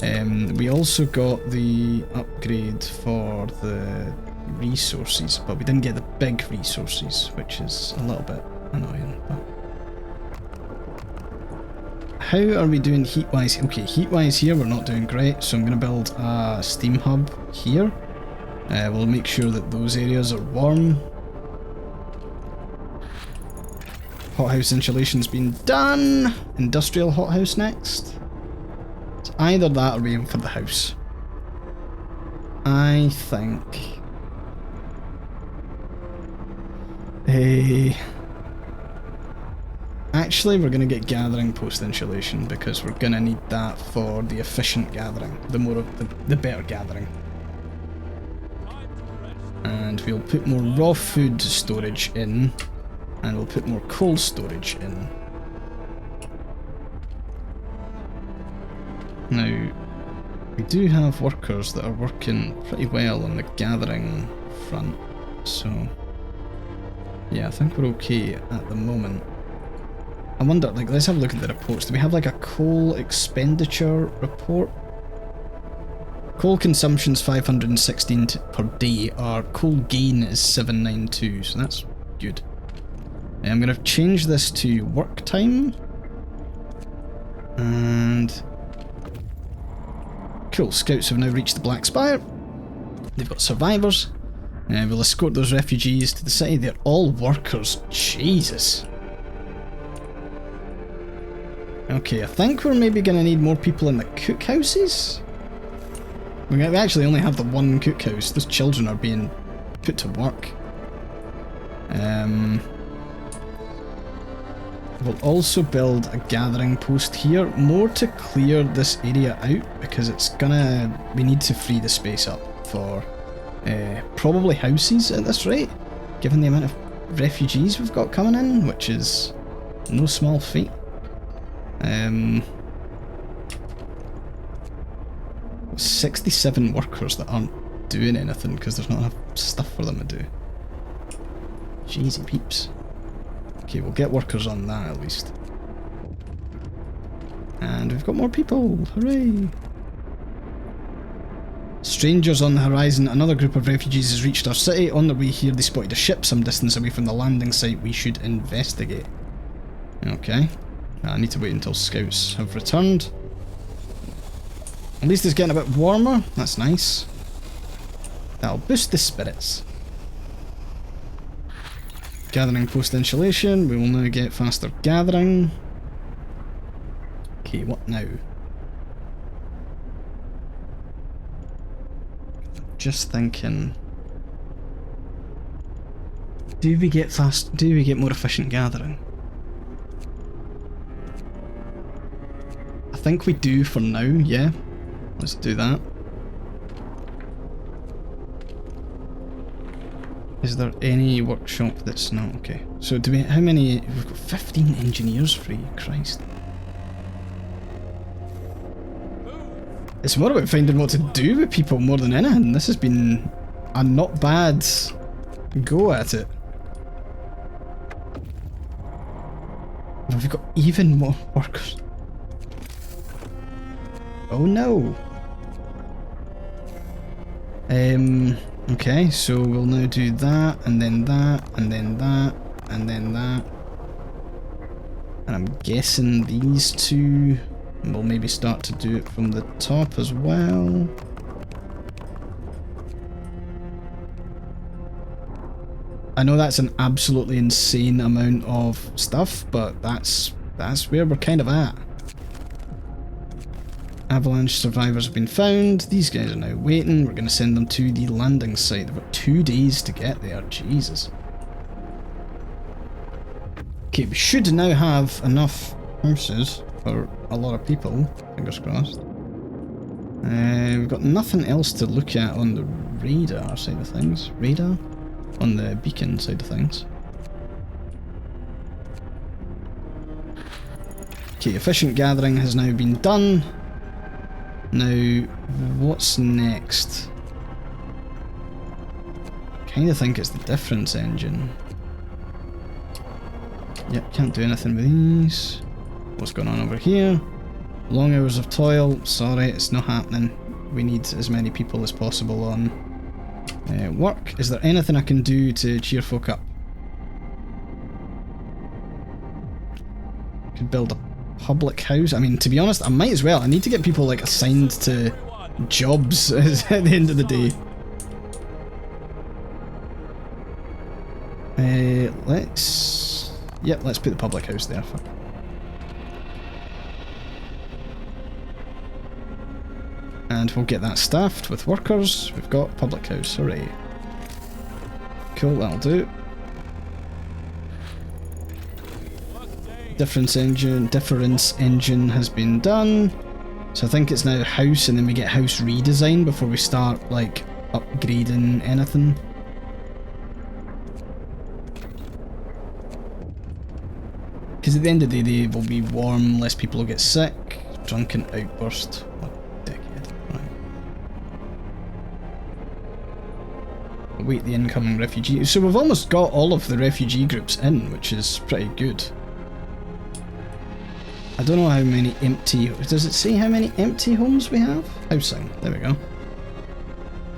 [SPEAKER 1] We also got the upgrade for the resources, but we didn't get the big resources, which is a little bit annoying. But how are we doing heat-wise? Okay, heat-wise here we're not doing great, so I'm going to build a steam hub here. We'll make sure that those areas are warm. Hothouse insulation's been done. Industrial hothouse next. It's either that or we're aiming for the house. I think. Actually, we're going to get gathering post insulation because we're going to need that for the efficient gathering. The better gathering. And we'll put more raw food storage in. And we'll put more cold storage in. Now, we do have workers that are working pretty well on the gathering front, so yeah, I think we're okay at the moment. I wonder, like, let's have a look at the reports. Do we have like a coal expenditure report? Coal consumption's 516 per day, our coal gain is 792, so that's good. I'm going to change this to work time. And cool, scouts have now reached the Black Spire. They've got survivors. We'll escort those refugees to the city. They're all workers. Jesus. Okay, I think we're maybe going to need more people in the cookhouses. We actually only have the one cookhouse. Those children are being put to work. We'll also build a gathering post here, more to clear this area out, because it's gonna... we need to free the space up for probably houses at this rate, given the amount of refugees we've got coming in, which is no small feat. 67 workers that aren't doing anything because there's not enough stuff for them to do. Jeezy peeps. Okay, we'll get workers on that at least. And we've got more people! Hooray! Strangers on the horizon. Another group of refugees has reached our city. On their way here, they spotted a ship some distance away from the landing site. We should investigate. Okay. I need to wait until scouts have returned. At least it's getting a bit warmer. That's nice. That'll boost the spirits. Gathering post insulation. We will now get faster gathering. Okay, what now? Just thinking. Do we get more efficient gathering? I think we do for now, yeah. Let's do that. Is there any workshop that's not okay? So do we, how many, we've got 15 engineers free, Christ. It's more about finding what to do with people more than anything. This has been a not bad go at it. But we've got even more workers. Oh no. Okay, so we'll now do that, and then that, and then that, and then that. And I'm guessing these two, and we'll maybe start to do it from the top as well. I know that's an absolutely insane amount of stuff, but that's where we're kind of at. Avalanche survivors have been found. These guys are now waiting. We're going to send them to the landing site. They've got 2 days to get there. Jesus. Okay, we should now have enough houses for a lot of people. Fingers crossed. We've got nothing else to look at on the radar side of things. Radar? On the beacon side of things. Okay, efficient gathering has now been done. Now, what's next? I kind of think it's the difference engine. Yep, can't do anything with these. What's going on over here? Long hours of toil. Sorry, it's not happening. We need as many people as possible on work. Is there anything I can do to cheer folk up? Could build a public house. I mean, to be honest, I might as well. I need to get people like assigned to jobs at the end of the day. Let's put the public house there. And we'll get that staffed with workers. We've got public house, hooray. Cool, that'll do. Difference engine has been done. So I think it's now house, and then we get house redesign before we start like upgrading anything. Because at the end of the day, they will be warm, less people will get sick. Drunken outburst. What a dickhead. Right. Await the incoming refugees. So we've almost got all of the refugee groups in, which is pretty good. I don't know how many empty... Does it say how many empty homes we have? Housing. There we go.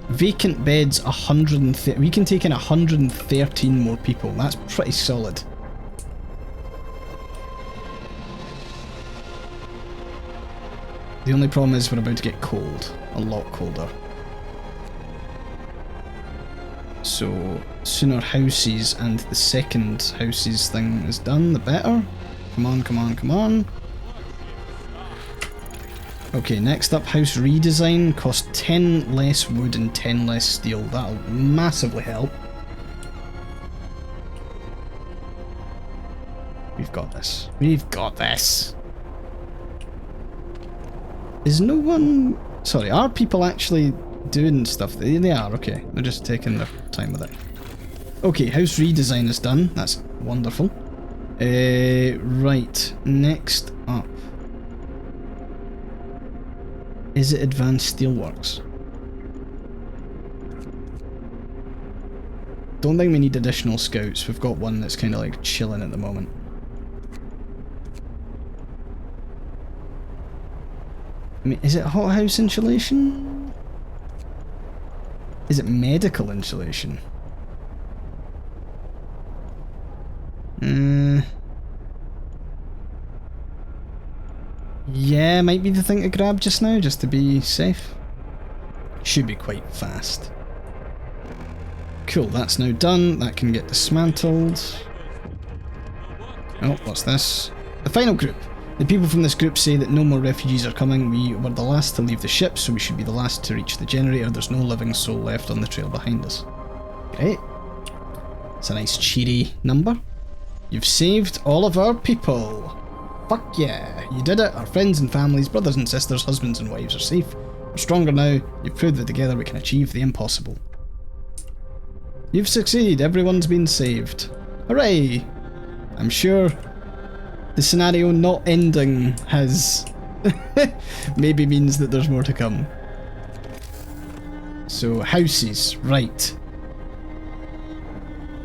[SPEAKER 1] Vacant beds 130. We can take in 113 more people. That's pretty solid. The only problem is we're about to get cold. A lot colder. So, sooner houses and the second houses thing is done, the better. Come on, come on, come on. Okay, next up, house redesign. Cost 10 less wood and 10 less steel. That'll massively help. We've got this. We've got this. Is no one... Sorry, are people actually doing stuff? They are, okay. They're just taking their time with it. Okay, house redesign is done. That's wonderful. Right, next up. Is it advanced steelworks? Don't think we need additional scouts. We've got one that's kind of like chilling at the moment. I mean, is it hothouse insulation? Is it medical insulation? Yeah, might be the thing to grab just now, just to be safe. Should be quite fast. Cool, that's now done. That can get dismantled. Oh, what's this? The final group. The people from this group say that no more refugees are coming. We were the last to leave the ship, so we should be the last to reach the generator. There's no living soul left on the trail behind us. Great. It's a nice cheery number. You've saved all of our people. Fuck yeah, you did it. Our friends and families, brothers and sisters, husbands and wives are safe. We're stronger now. You've proved that together we can achieve the impossible. You've succeeded. Everyone's been saved. Hooray! I'm sure the scenario not ending has maybe means that there's more to come. So, houses, right.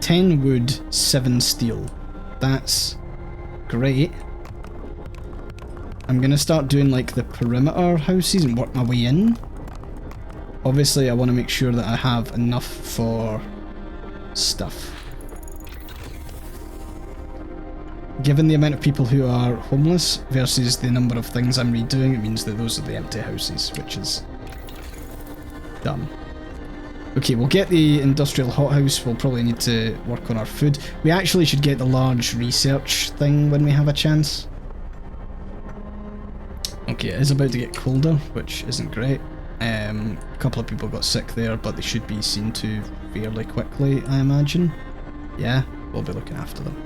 [SPEAKER 1] 10 wood, 7 steel. That's great. I'm gonna start doing like the perimeter houses and work my way in. Obviously I want to make sure that I have enough for stuff. Given the amount of people who are homeless versus the number of things I'm redoing, it means that those are the empty houses, which is dumb. Okay, we'll get the industrial hothouse. We'll probably need to work on our food. We actually should get the large research thing when we have a chance. Okay, it is about to get colder, which isn't great. A couple of people got sick there, but they should be seen to fairly quickly, I imagine. Yeah, we'll be looking after them.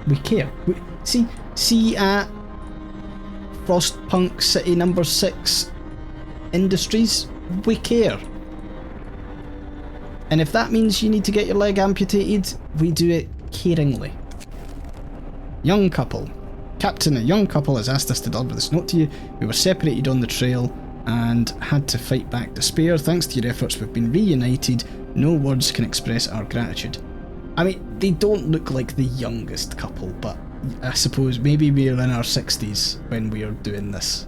[SPEAKER 1] We care. See at Frostpunk City number 6 Industries, we care. And if that means you need to get your leg amputated, we do it caringly. Young couple. Captain, a young couple has asked us to deliver this note to you. We were separated on the trail and had to fight back despair. Thanks to your efforts, we've been reunited. No words can express our gratitude. I mean, they don't look like the youngest couple, but I suppose maybe we're in our 60s when we are doing this.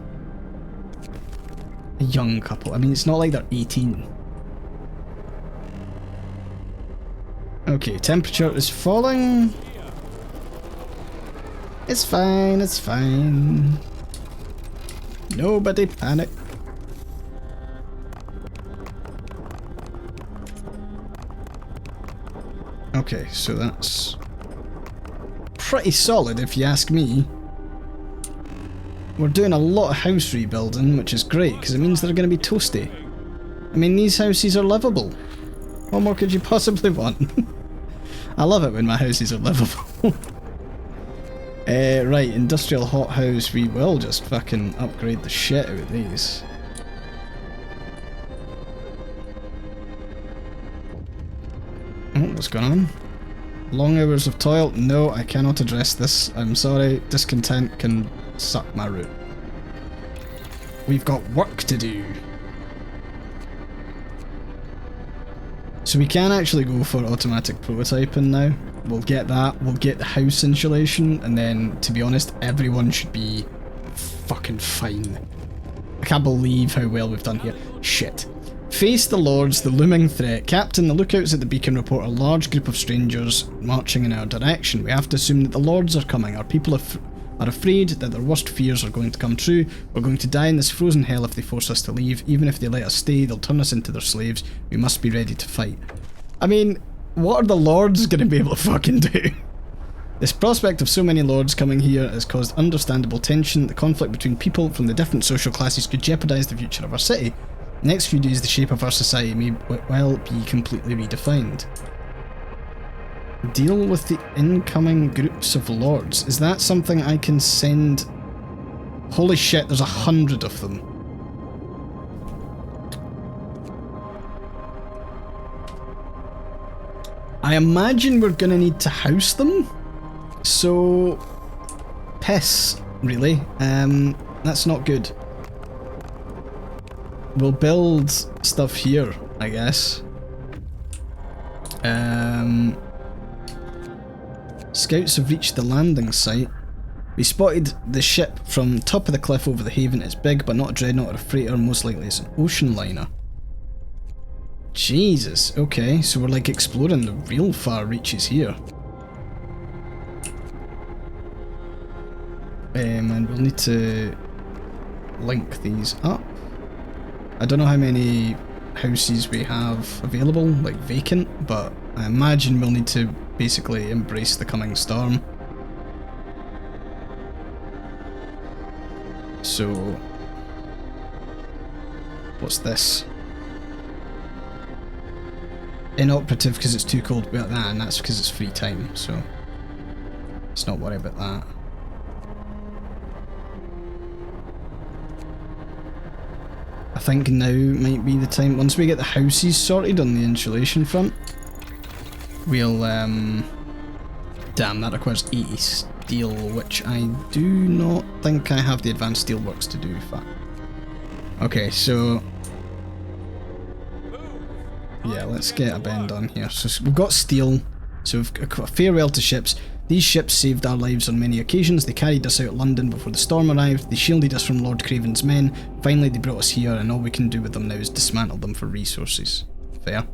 [SPEAKER 1] A young couple. I mean, it's not like they're 18. Okay, temperature is falling. It's fine, it's fine. Nobody panic. Okay, so that's pretty solid if you ask me. We're doing a lot of house rebuilding, which is great, because it means they're going to be toasty. I mean, these houses are livable. What more could you possibly want? I love it when my houses are livable. Right, industrial hothouse, we will just fucking upgrade the shit out of these. Oh, what's going on? Long hours of toil? No, I cannot address this. I'm sorry, discontent can suck my root. We've got work to do. So we can actually go for automatic prototyping now. We'll get that, we'll get the house insulation, and then, to be honest, everyone should be fucking fine. I can't believe how well we've done here. Shit. Face the lords, the looming threat. Captain, the lookouts at the beacon report a large group of strangers marching in our direction. We have to assume that the lords are coming. Our people are afraid that their worst fears are going to come true. We're going to die in this frozen hell if they force us to leave. Even if they let us stay, they'll turn us into their slaves. We must be ready to fight. I mean, what are the lords going to be able to fucking do? This prospect of so many lords coming here has caused understandable tension. The conflict between people from the different social classes could jeopardise the future of our city. Next few days, the shape of our society may well be completely redefined. Deal with the incoming groups of lords. Is that something I can send? Holy shit, there's 100 of them. I imagine we're gonna need to house them. So, piss, really. That's not good. We'll build stuff here, I guess. Scouts have reached the landing site. We spotted the ship from top of the cliff over the haven. It's big, but not a dreadnought or a freighter. Most likely it's an ocean liner. Jesus, okay, so we're like exploring the real far reaches here. And we'll need to link these up. I don't know how many houses we have available, like vacant, but I imagine we'll need to basically embrace the coming storm. So, what's this? Inoperative because it's too cold, well, and that's because it's free time, so let's not worry about that. I think now might be the time, once we get the houses sorted on the insulation front, we'll, damn, that requires 80 steel, which I do not think I have the advanced steelworks to do, fuck. Okay, so, yeah, let's get a bend on here. So we've got steel, so we've got farewell to ships. These ships saved our lives on many occasions. They carried us out of London before the storm arrived. They shielded us from Lord Craven's men. Finally they brought us here, and all we can do with them now is dismantle them for resources. Fair.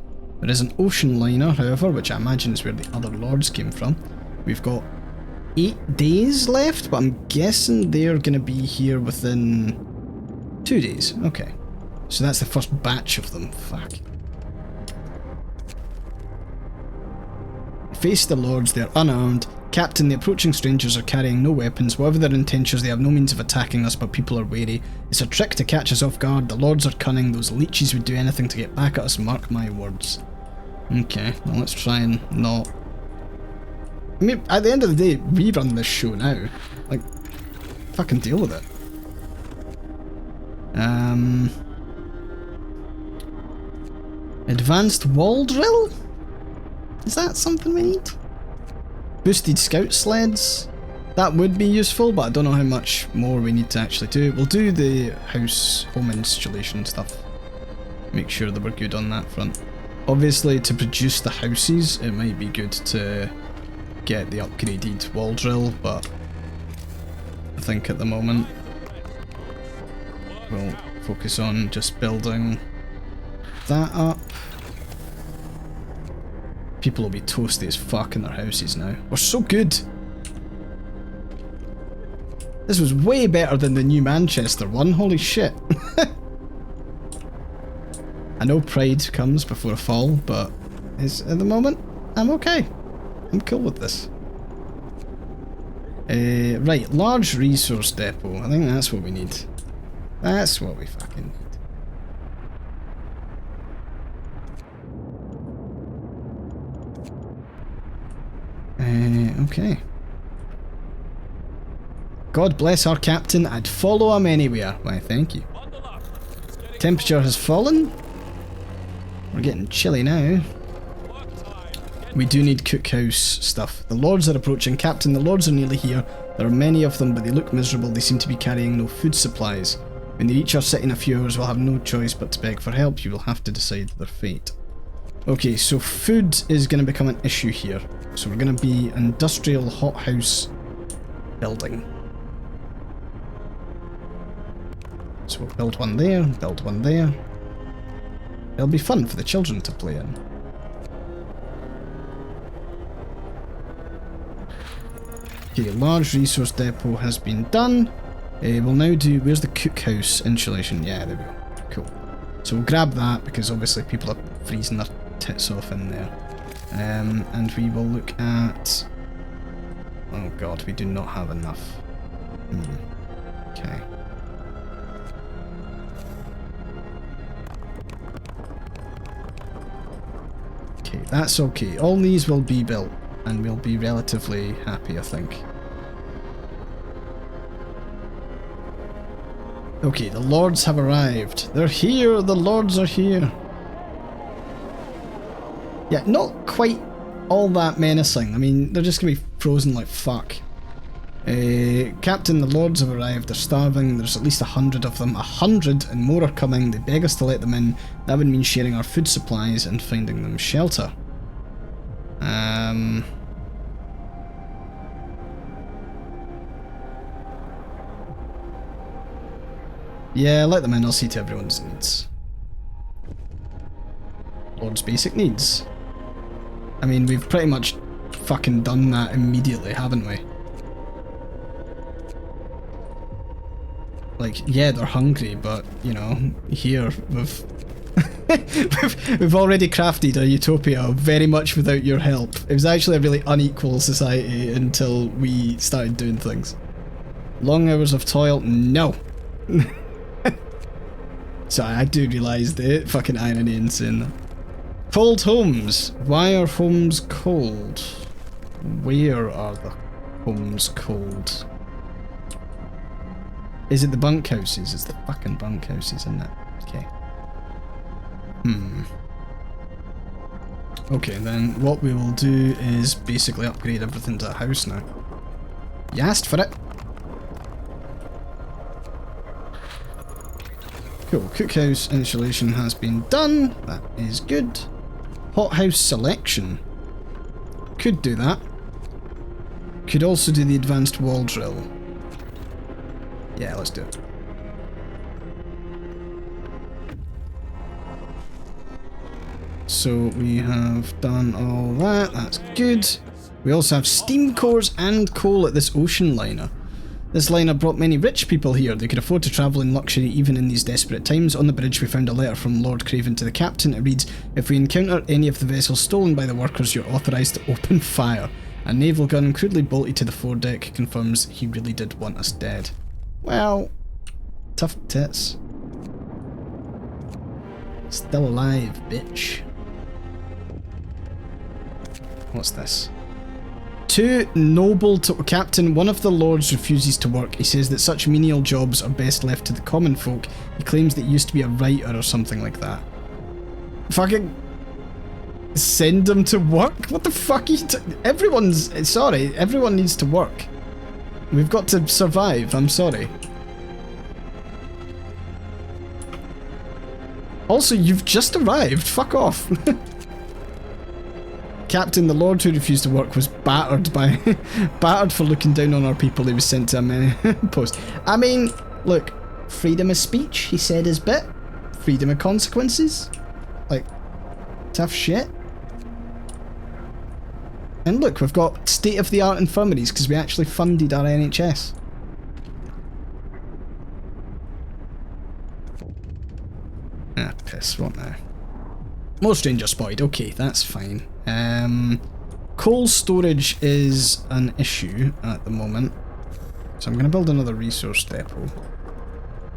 [SPEAKER 1] There is an ocean liner, however, which I imagine is where the other lords came from. We've got 8 days left, but I'm guessing they're going to be here within 2 days. Okay. So that's the first batch of them. Fuck. Face the lords, they're unarmed. Captain, the approaching strangers are carrying no weapons. Whatever their intentions, they have no means of attacking us, but people are wary. It's a trick to catch us off guard. The lords are cunning. Those leeches would do anything to get back at us, mark my words. Okay, well, let's try and not... I mean, at the end of the day, we run this show now. Like, fucking deal with it. Advanced wall drill? Is that something we need? Boosted scout sleds? That would be useful, but I don't know how much more we need to actually do. We'll do the home installation stuff. Make sure that we're good on that front. Obviously, to produce the houses, it might be good to get the upgraded wall drill, but I think at the moment we'll focus on just building that up. People will be toasty as fuck in their houses now. We're so good! This was way better than the new Manchester one, holy shit. I know pride comes before a fall, but at the moment, I'm okay. I'm cool with this. Right, large resource depot. I think that's what we need. That's what we fucking need. Okay. God bless our captain, I'd follow him anywhere. Why, thank you. Temperature has fallen. We're getting chilly now. We do need cookhouse stuff. The lords are approaching. Captain, the lords are nearly here. There are many of them, but they look miserable. They seem to be carrying no food supplies. When they reach our city in a few hours, we'll have no choice but to beg for help. You will have to decide their fate. Okay, so food is going to become an issue here. So we're going to be industrial hothouse building. So we'll build one there, build one there. It'll be fun for the children to play in. Okay, large resource depot has been done. We'll now do... Where's the cookhouse insulation? Yeah, there we go. Cool. So we'll grab that because obviously people are freezing their tits off in there. And we will look at... Oh god, we do not have enough. Okay. Okay, that's okay. All these will be built, and we'll be relatively happy, I think. Okay, the lords have arrived. They're here! The lords are here! Yeah, not quite all that menacing. I mean, they're just gonna be frozen like fuck. Captain, the lords have arrived. They're starving. There's at least 100 of them. 100 and more are coming. They beg us to let them in. That would mean sharing our food supplies and finding them shelter. Yeah, let them in. I'll see to everyone's needs. Lord's basic needs. I mean, we've pretty much fucking done that immediately, haven't we? Like, yeah, they're hungry, but, you know, here we've we've already crafted a utopia very much without your help. It was actually a really unequal society until we started doing things. Long hours of toil? No. So I do realise the fucking irony in saying that. Cold homes. Why are homes cold? Where are the homes cold? Is it the bunkhouses? It's the fucking bunkhouses, isn't it? Okay. Okay, then what we will do is basically upgrade everything to a house now. You asked for it. Cool, cookhouse insulation has been done. That is good. Hothouse selection. Could do that. Could also do the advanced wall drill. Yeah, let's do it. So we have done all that, that's good. We also have steam cores and coal at this ocean liner. This liner brought many rich people here. They could afford to travel in luxury even in these desperate times. On the bridge we found a letter from Lord Craven to the captain. It reads, "If we encounter any of the vessels stolen by the workers, you're authorised to open fire. A naval gun crudely bolted to the foredeck confirms he really did want us dead. Well, tough tits. Still alive, bitch. What's this? Too noble to... Captain, one of the lords refuses to work. He says that such menial jobs are best left to the common folk. He claims that he used to be a writer or something like that. Fucking... send him to work? What the fuck are you everyone's... Sorry, everyone needs to work. We've got to survive, I'm sorry. Also, you've just arrived, fuck off. Captain, the lord who refused to work was battered for looking down on our people. He was sent to a post. I mean, look, freedom of speech, he said his bit. Freedom of consequences. Like, tough shit. And look, we've got state-of-the-art infirmaries because we actually funded our NHS. Ah, piss, what now? More stranger spotted, okay, that's fine. Coal storage is an issue at the moment, so I'm going to build another resource depot,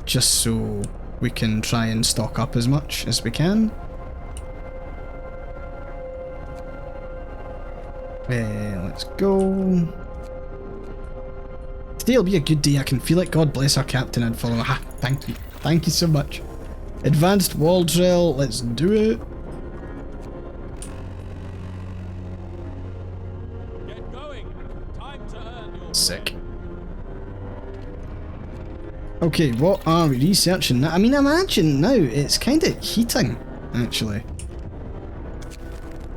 [SPEAKER 1] just so we can try and stock up as much as we can. Let's go. Today'll be a good day, I can feel it. God bless our captain and follow. Ah, thank you so much. Advanced wall drill, let's do it. Sick. Okay, what are we researching now? I mean, imagine now, it's kind of heating, actually.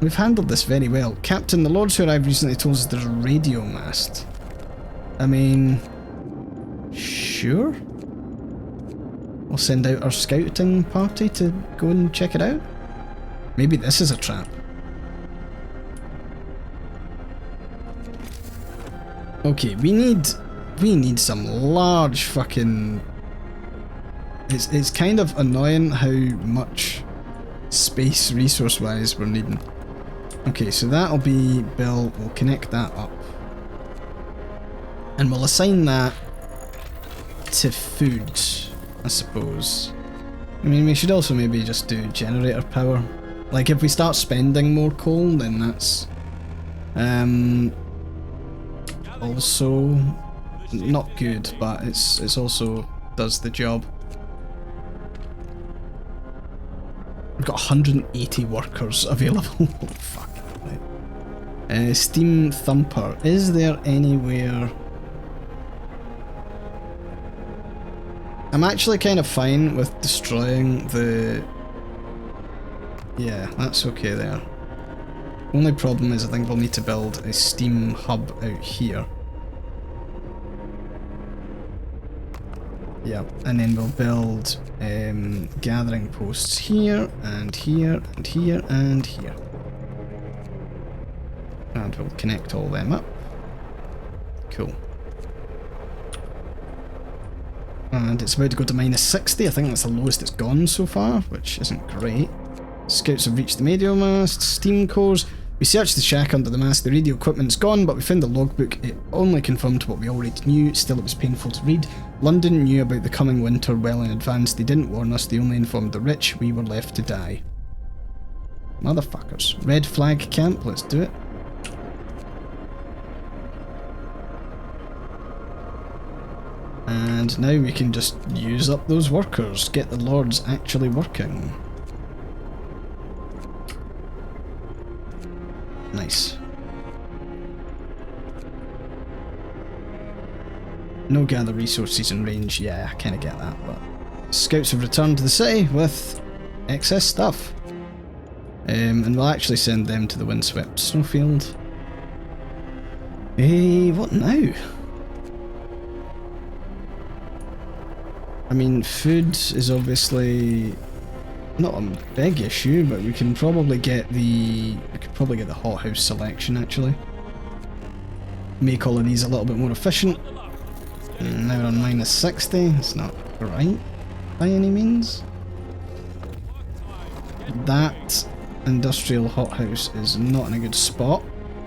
[SPEAKER 1] We've handled this very well. Captain, the lords who arrived recently told us there's a radio mast. I mean... sure? We'll send out our scouting party to go and check it out? Maybe this is a trap. Okay, we need some large fucking... It's kind of annoying how much space resource-wise we're needing. Okay, so that'll be built, we'll connect that up. And we'll assign that to food, I suppose. I mean, we should also maybe just do generator power. Like, if we start spending more coal, then that's... also not good, but it's also does the job. We've got 180 workers available. Oh, fuck. Right. Steam thumper. Is there anywhere... I'm actually kind of fine with destroying the... Yeah, that's okay there. Only problem is I think we'll need to build a steam hub out here. Yeah, and then we'll build gathering posts here, and here, and here, and here. And we'll connect all them up. Cool. And it's about to go to -60, I think that's the lowest it's gone so far, which isn't great. Scouts have reached the radio mast, steam cores. We searched the shack under the mast, the radio equipment's gone, but we found the logbook. It only confirmed what we already knew, still it was painful to read. London knew about the coming winter well in advance. They didn't warn us, they only informed the rich. We were left to die. Motherfuckers. Red flag camp, let's do it. And now we can just use up those workers, get the lords actually working. Nice. No gather resources in range, yeah, I kinda get that, but... Scouts have returned to the city with excess stuff. And we'll actually send them to the windswept snowfield. What now? I mean, food is obviously not a big issue, but we can probably get the... We could probably get the hothouse selection, actually. Make all of these a little bit more efficient. And now we're on -60, it's not right by any means. That industrial hothouse is not in a good spot.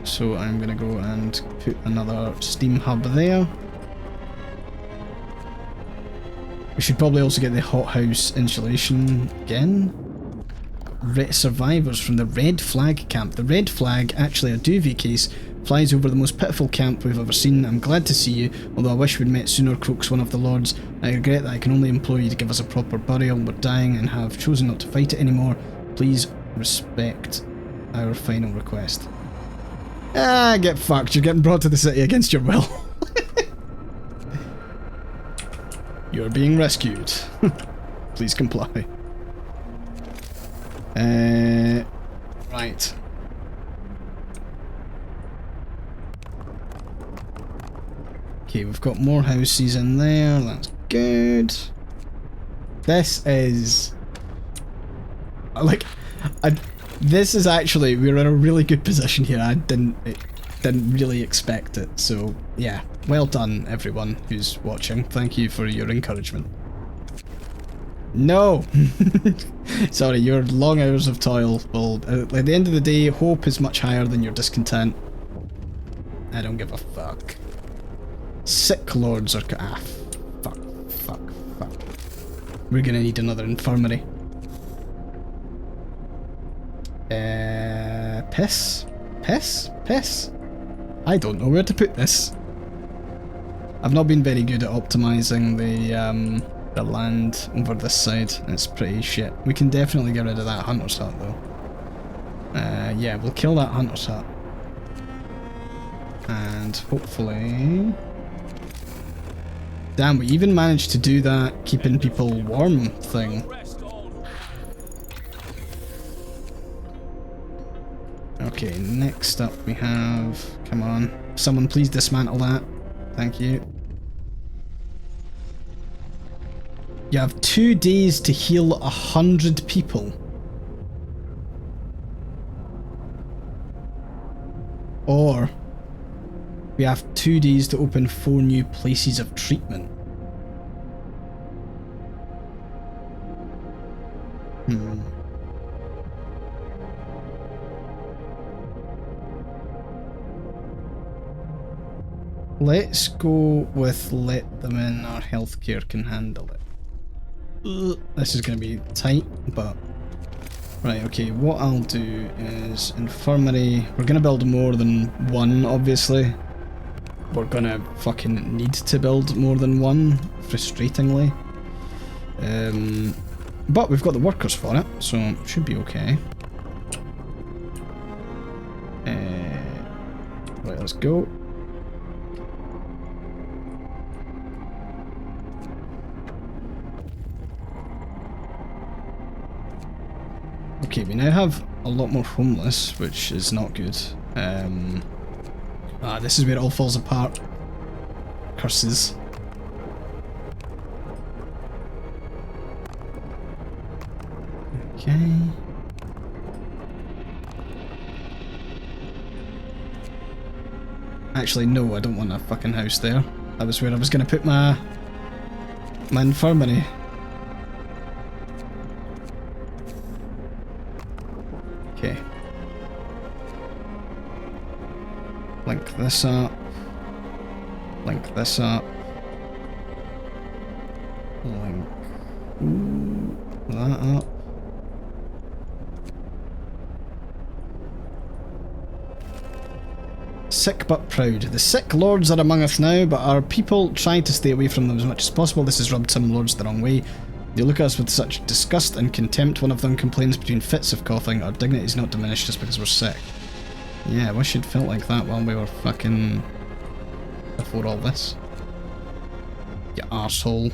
[SPEAKER 1] so I'm going to go and put another steam hub there. We should probably also get the hothouse insulation again. Survivors from the Red Flag camp. The Red Flag, actually a duvet case, flies over the most pitiful camp we've ever seen. I'm glad to see you, although I wish we'd met sooner, croaks one of the lords. I regret that I can only implore you to give us a proper burial. We're dying and have chosen not to fight it anymore. Please respect our final request. Ah, get fucked. You're getting brought to the city against your will. You're being rescued. Please comply. Right. Okay, we've got more houses in there. That's good. This is... this is actually... We're in a really good position here. I didn't really expect it. So, yeah. Well done, everyone who's watching. Thank you for your encouragement. No! Sorry, your long hours of toil will... at the end of the day, hope is much higher than your discontent. I don't give a fuck. Sick lords are... ah, fuck. We're gonna need another infirmary. Piss? Piss? I don't know where to put this. I've not been very good at optimising the land over this side. It's pretty shit. We can definitely get rid of that hunter's hut though. Yeah, we'll kill that hunter's hut. And hopefully... Damn, we even managed to do that keeping people warm thing. Okay, next up we have... Come on. Someone please dismantle that. Thank you. You have 2 days to heal 100 people. Or we have 2 days to open 4 new places of treatment. Let's go with let them in, our healthcare can handle it. This is going to be tight, but... Right, okay, what I'll do is infirmary. We're going to build more than one, obviously. We're going to fucking need to build more than one, frustratingly. But we've got the workers for it, so it should be okay. Right, let's go. Okay, we now have a lot more homeless, which is not good. This is where it all falls apart. Curses. Okay. Actually, no, I don't want a fucking house there. That was where I was going to put my infirmary. Okay. Link this up. Link this up. Link that up. Sick but proud. The sick lords are among us now, but our people try to stay away from them as much as possible. This has rubbed some lords the wrong way. They look at us with such disgust and contempt. One of them complains between fits of coughing. Our dignity is not diminished just because we're sick. Yeah, I wish you'd felt like that while we were fucking... before all this. You arsehole.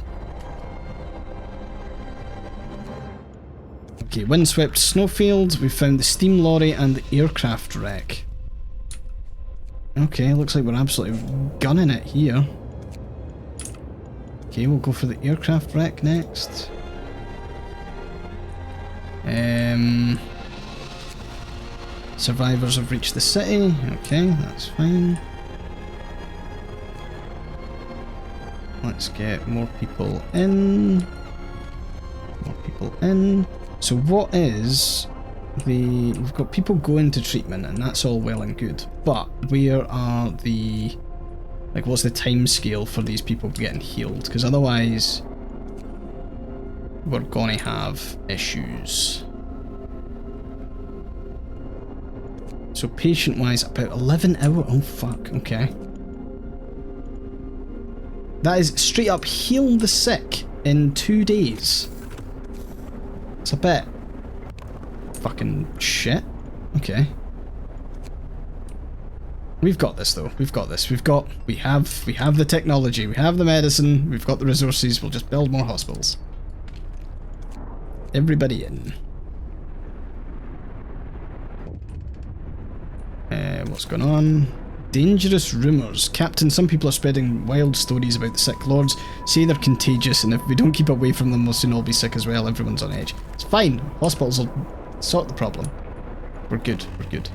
[SPEAKER 1] Okay, windswept snowfields. We found the steam lorry and the aircraft wreck. Okay, looks like we're absolutely gunning it here. Okay, we'll go for the aircraft wreck next. Survivors have reached the city. Okay, that's fine. Let's get more people in. More people in. So what is we've got people going to treatment, and that's all well and good. But where are the, like, what's the time scale for these people getting healed? Because otherwise, we're gonna have issues. So patient-wise, about 11 hours. Oh fuck. Okay. That is straight up heal the sick in 2 days. It's a bit fucking shit. Okay. We've got this though. We've got this. We have the technology. We have the medicine. We've got the resources. We'll just build more hospitals. Everybody in. What's going on? Dangerous rumours. Captain, some people are spreading wild stories about the sick lords. Say they're contagious, and if we don't keep away from them, we'll soon all be sick as well. Everyone's on edge. It's fine. Hospitals will sort the problem. We're good. We're good.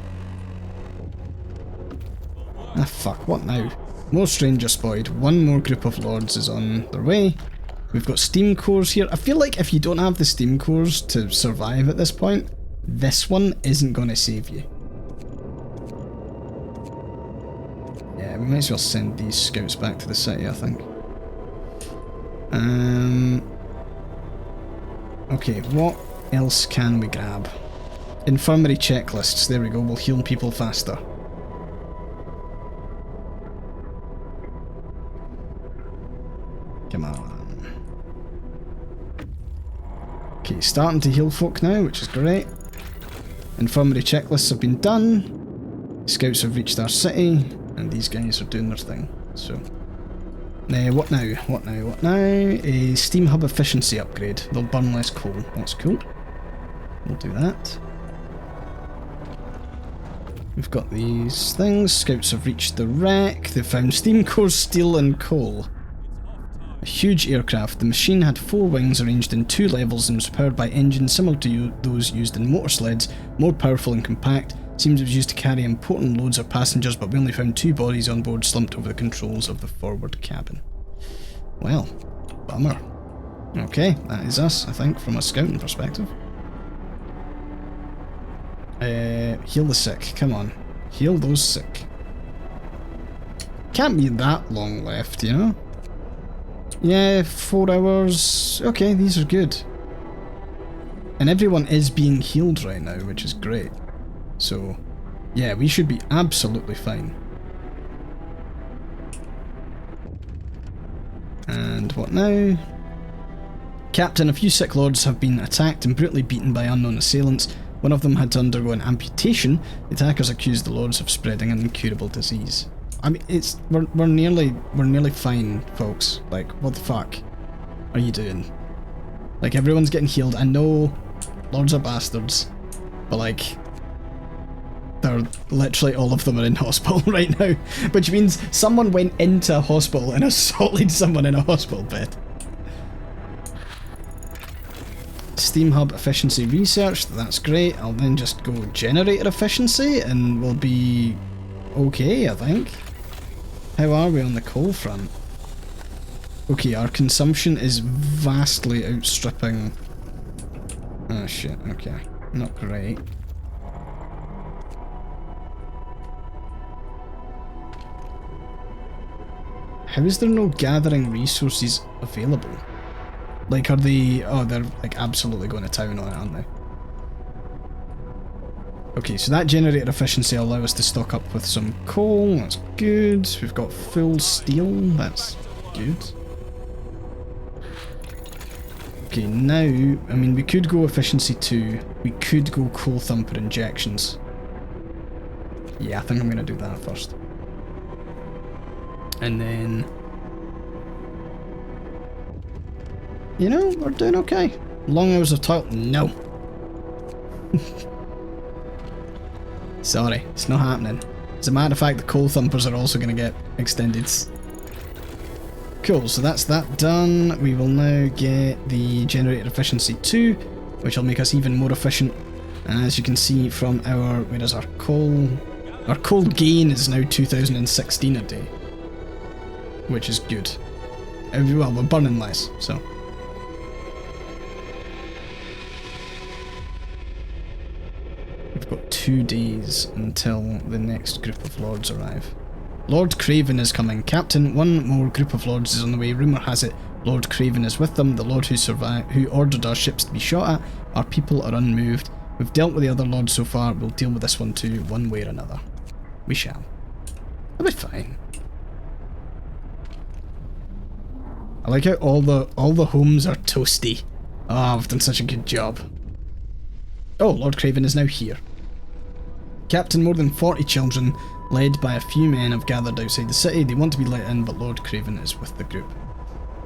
[SPEAKER 1] Ah, fuck. What now? More strangers spotted. One more group of lords is on their way. We've got steam cores here. I feel like if you don't have the steam cores to survive at this point, this one isn't going to save you. Yeah, we might as well send these scouts back to the city, I think. Okay, what else can we grab? Infirmary checklists, there we go, we'll heal people faster. Come on. Okay, starting to heal folk now, which is great. Infirmary checklists have been done. Scouts have reached our city. And these guys are doing their thing. So, what now? What now? What now? A steam hub efficiency upgrade. They'll burn less coal. That's cool. We'll do that. We've got these things. Scouts have reached the wreck. They've found steam cores, steel, and coal. A huge aircraft. The machine had 4 wings arranged in 2 levels and was powered by engines similar to those used in motor sleds, more powerful and compact. Seems it was used to carry important loads of passengers, but we only found 2 bodies on board slumped over the controls of the forward cabin. Well, bummer. Okay, that is us, I think, from a scouting perspective. Heal the sick, come on. Heal those sick. Can't be that long left, you know? Yeah, 4 hours. Okay, these are good. And everyone is being healed right now, which is great. So, yeah, we should be absolutely fine. And what now? Captain, a few sick lords have been attacked and brutally beaten by unknown assailants. One of them had to undergo an amputation. The attackers accused the lords of spreading an incurable disease. I mean, we're nearly fine, folks. Like, what the fuck are you doing? Like, everyone's getting healed. I know lords are bastards, but like, they're literally all of them are in hospital right now, which means someone went into a hospital and assaulted someone in a hospital bed. Steam hub efficiency researched, that's great. I'll then just go generator efficiency and we'll be okay, I think. How are we on the coal front? Okay, our consumption is vastly outstripping... Oh shit, okay. Not great. How is there no gathering resources available? Like, are they... Oh, they're like absolutely going to town on it, aren't they? Okay, so that generator efficiency will allow us to stock up with some coal, that's good. We've got full steel, that's good. Okay, now, I mean, we could go efficiency 2, we could go coal thumper injections. Yeah, I think I'm going to do that first. And then... You know, we're doing okay. Long hours of toil? No. Sorry, it's not happening. As a matter of fact, the coal thumpers are also going to get extended. Cool, so that's that done. We will now get the generator efficiency 2, which will make us even more efficient. And as you can see from our... Where is our coal? Our coal gain is now 2016 a day. Which is good. Well, we're burning less, so... Got 2 days until the next group of lords arrive. Lord Craven is coming. Captain, one more group of lords is on the way. Rumour has it Lord Craven is with them. The lord who ordered our ships to be shot at. Our people are unmoved. We've dealt with the other lords so far. We'll deal with this one too, one way or another. We shall. It'll be fine. I like how all the homes are toasty. Oh, I've done such a good job. Oh, Lord Craven is now here. Captain, more than 40 children, led by a few men, have gathered outside the city. They want to be let in, but Lord Craven is with the group.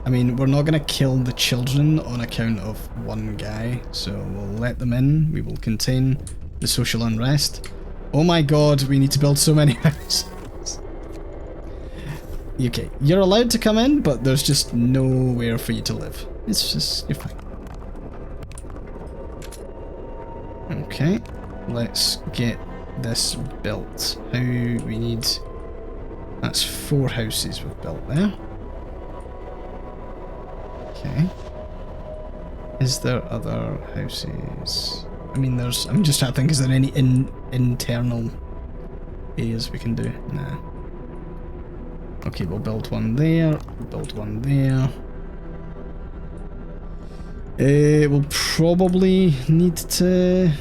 [SPEAKER 1] I mean, we're not going to kill the children on account of one guy, so we'll let them in. We will contain the social unrest. Oh my god, we need to build so many houses. Okay, you're allowed to come in, but there's just nowhere for you to live. It's just, you're fine. Okay, let's get this built. How we need... That's 4 houses we've built there. Okay. Is there other houses? I mean, there's... I'm just trying to think, is there any internal areas we can do? Nah. Okay, we'll build one there, we'll build one there. We'll probably need to...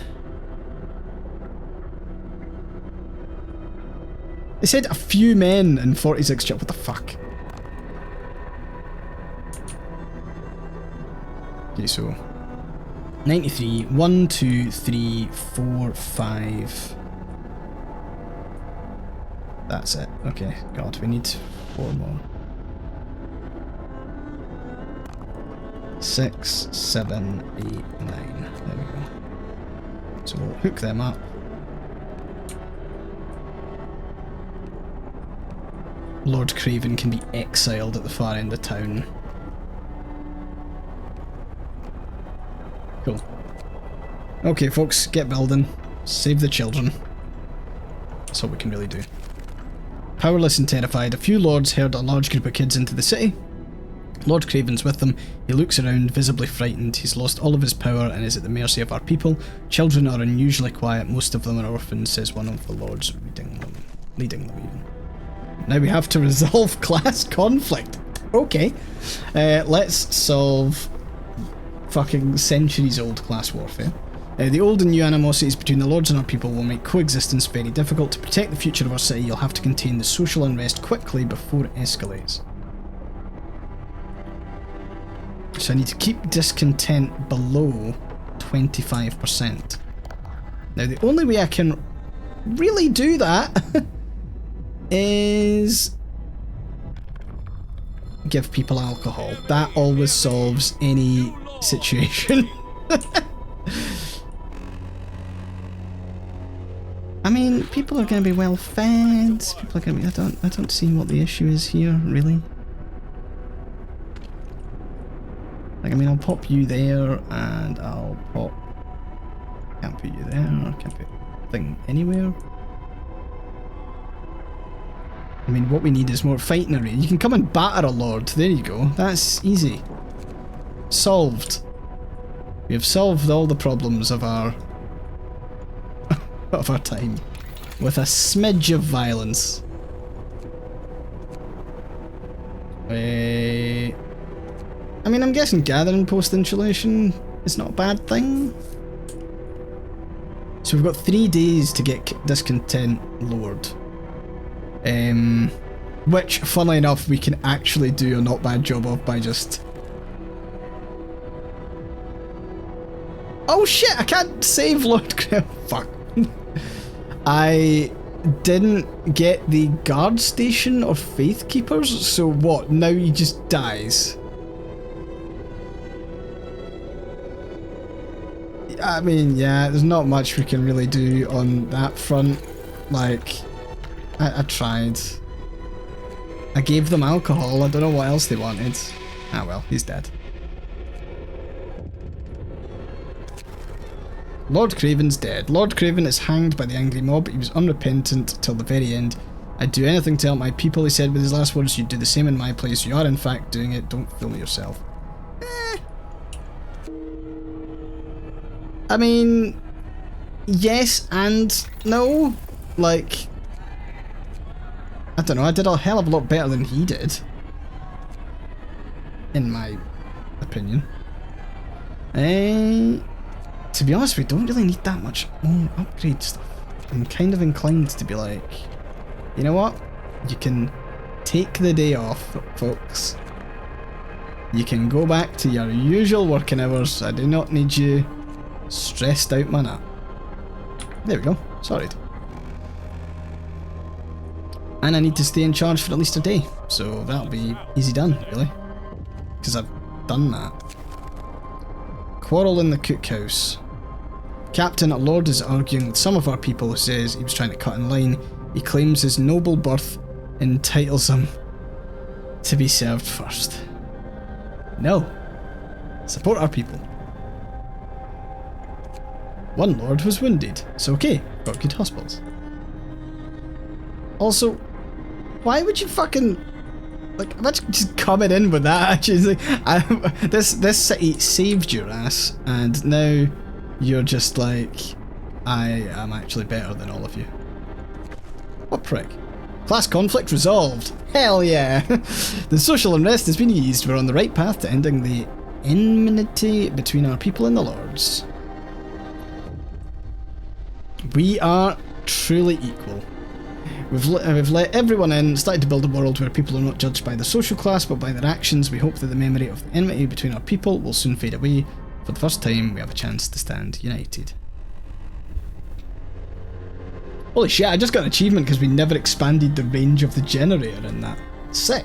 [SPEAKER 1] They said a few men and 46 children. What the fuck? Okay, so 93. 1, 2, 3, 4, 5. That's it. Okay, God, we need 4 more. 6, 7, 8, 9. There we go. So we'll hook them up. Lord Craven can be exiled at the far end of town. Cool. Okay, folks, get building. Save the children. That's all we can really do. Powerless and terrified, a few lords herd a large group of kids into the city. Lord Craven's with them. He looks around, visibly frightened. He's lost all of his power and is at the mercy of our people. Children are unusually quiet. Most of them are orphans, says one of the lords leading them even. Now we have to resolve class conflict. Okay. Let's solve fucking centuries-old class warfare. The old and new animosities between the lords and our people will make coexistence very difficult. To protect the future of our city, you'll have to contain the social unrest quickly before it escalates. So I need to keep discontent below 25%. Now the only way I can really do that is give people alcohol. That always solves any situation. I mean, people are going to be well fed. People are going to be. I don't see what the issue is here, really. Like, I mean, I'll pop you there, and I'll pop. Can't put you there. I can't put thing anywhere. I mean, what we need is more fighting array. You can come and batter a lord. There you go. That's easy. Solved. We have solved all the problems of our of our time with a smidge of violence. I mean, I'm guessing gathering post insulation is not a bad thing. So we've got 3 days to get discontent lowered. Which, funnily enough, we can actually do a not bad job of by just... Oh shit, I can't save Lord Craven. Fuck. I didn't get the guard station or faith keepers, so what, now he just dies? I mean, yeah, there's not much we can really do on that front. Like, I tried. I gave them alcohol, I don't know what else they wanted. Ah well, he's dead. Lord Craven's dead. Lord Craven is hanged by the angry mob. He was unrepentant till the very end. I'd do anything to help my people, he said with his last words. You'd do the same in my place. You are in fact doing it. Don't fool yourself. I mean, yes and no. Like, I don't know, I did a hell of a lot better than he did. In my opinion. To be honest, we don't really need that much more upgrade stuff. I'm kind of inclined to be like, you know what? You can take the day off, folks. You can go back to your usual working hours. I do not need you stressed out my nut. There we go. Sorry. And I need to stay in charge for at least a day. So that'll be easy done, really. Because I've done that. Quarrel in the cookhouse. Captain Lord is arguing with some of our people who says he was trying to cut in line. He claims his noble birth entitles him to be served first. No. Support our people. One lord was wounded. It's okay. Got good hospitals. Also, why would you fucking... Like, imagine just coming in with that. Actually, like, this city saved your ass, and now you're just like, I am actually better than all of you. What prick? Class conflict resolved. Hell yeah! The social unrest has been eased. We're on the right path to ending the enmity between our people and the lords. We are truly equal. We've let everyone in, started to build a world where people are not judged by their social class but by their actions. We hope that the memory of the enmity between our people will soon fade away. For the first time, we have a chance to stand united. Holy shit, I just got an achievement because we never expanded the range of the generator in that. Sick.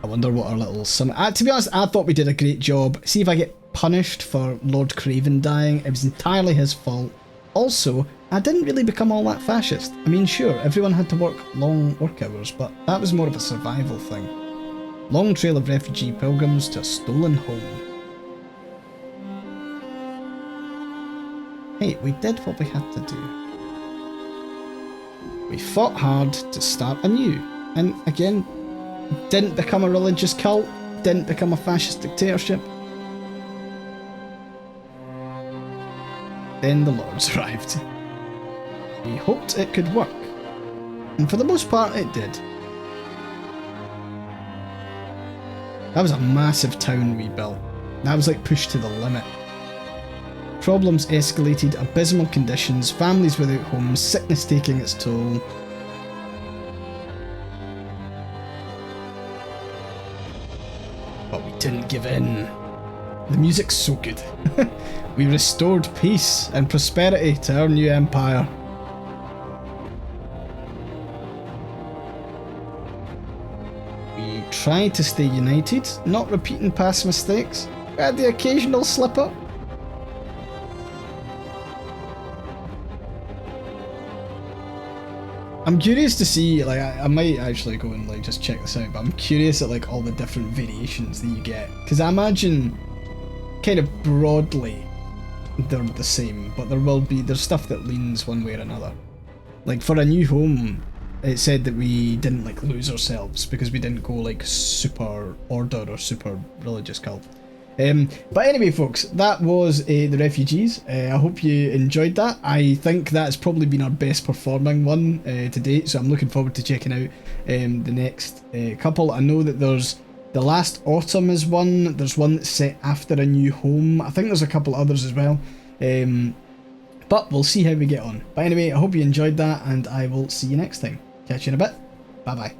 [SPEAKER 1] I wonder what our little summon... to be honest, I thought we did a great job. See if I get punished for Lord Craven dying. It was entirely his fault. Also, I didn't really become all that fascist. I mean, sure, everyone had to work long work hours, but that was more of a survival thing. Long trail of refugee pilgrims to a stolen home. Hey, we did what we had to do. We fought hard to start anew, and again, didn't become a religious cult, didn't become a fascist dictatorship. Then the lords arrived. We hoped it could work, and for the most part it did. That was a massive town we built. That was like pushed to the limit. Problems escalated, abysmal conditions, families without homes, sickness taking its toll. But we didn't give in. The music's so good. We restored peace and prosperity to our new empire. We tried to stay united, not repeating past mistakes. We had the occasional slip up. I'm curious to see, like, I might actually go and like just check this out, but I'm curious at like all the different variations that you get, because I imagine kind of broadly they're the same, but there's stuff that leans one way or another. Like for A New Home, it said that we didn't like lose ourselves because we didn't go like super order or super religious cult. But anyway, folks, that was the refugees. I hope you enjoyed that. I think that's probably been our best performing one to date, so I'm looking forward to checking out the next couple. I know that there's The Last Autumn is one, there's one that's set after A New Home, I think there's a couple others as well, but we'll see how we get on. But anyway, I hope you enjoyed that, and I will see you next time. Catch you in a bit. Bye bye.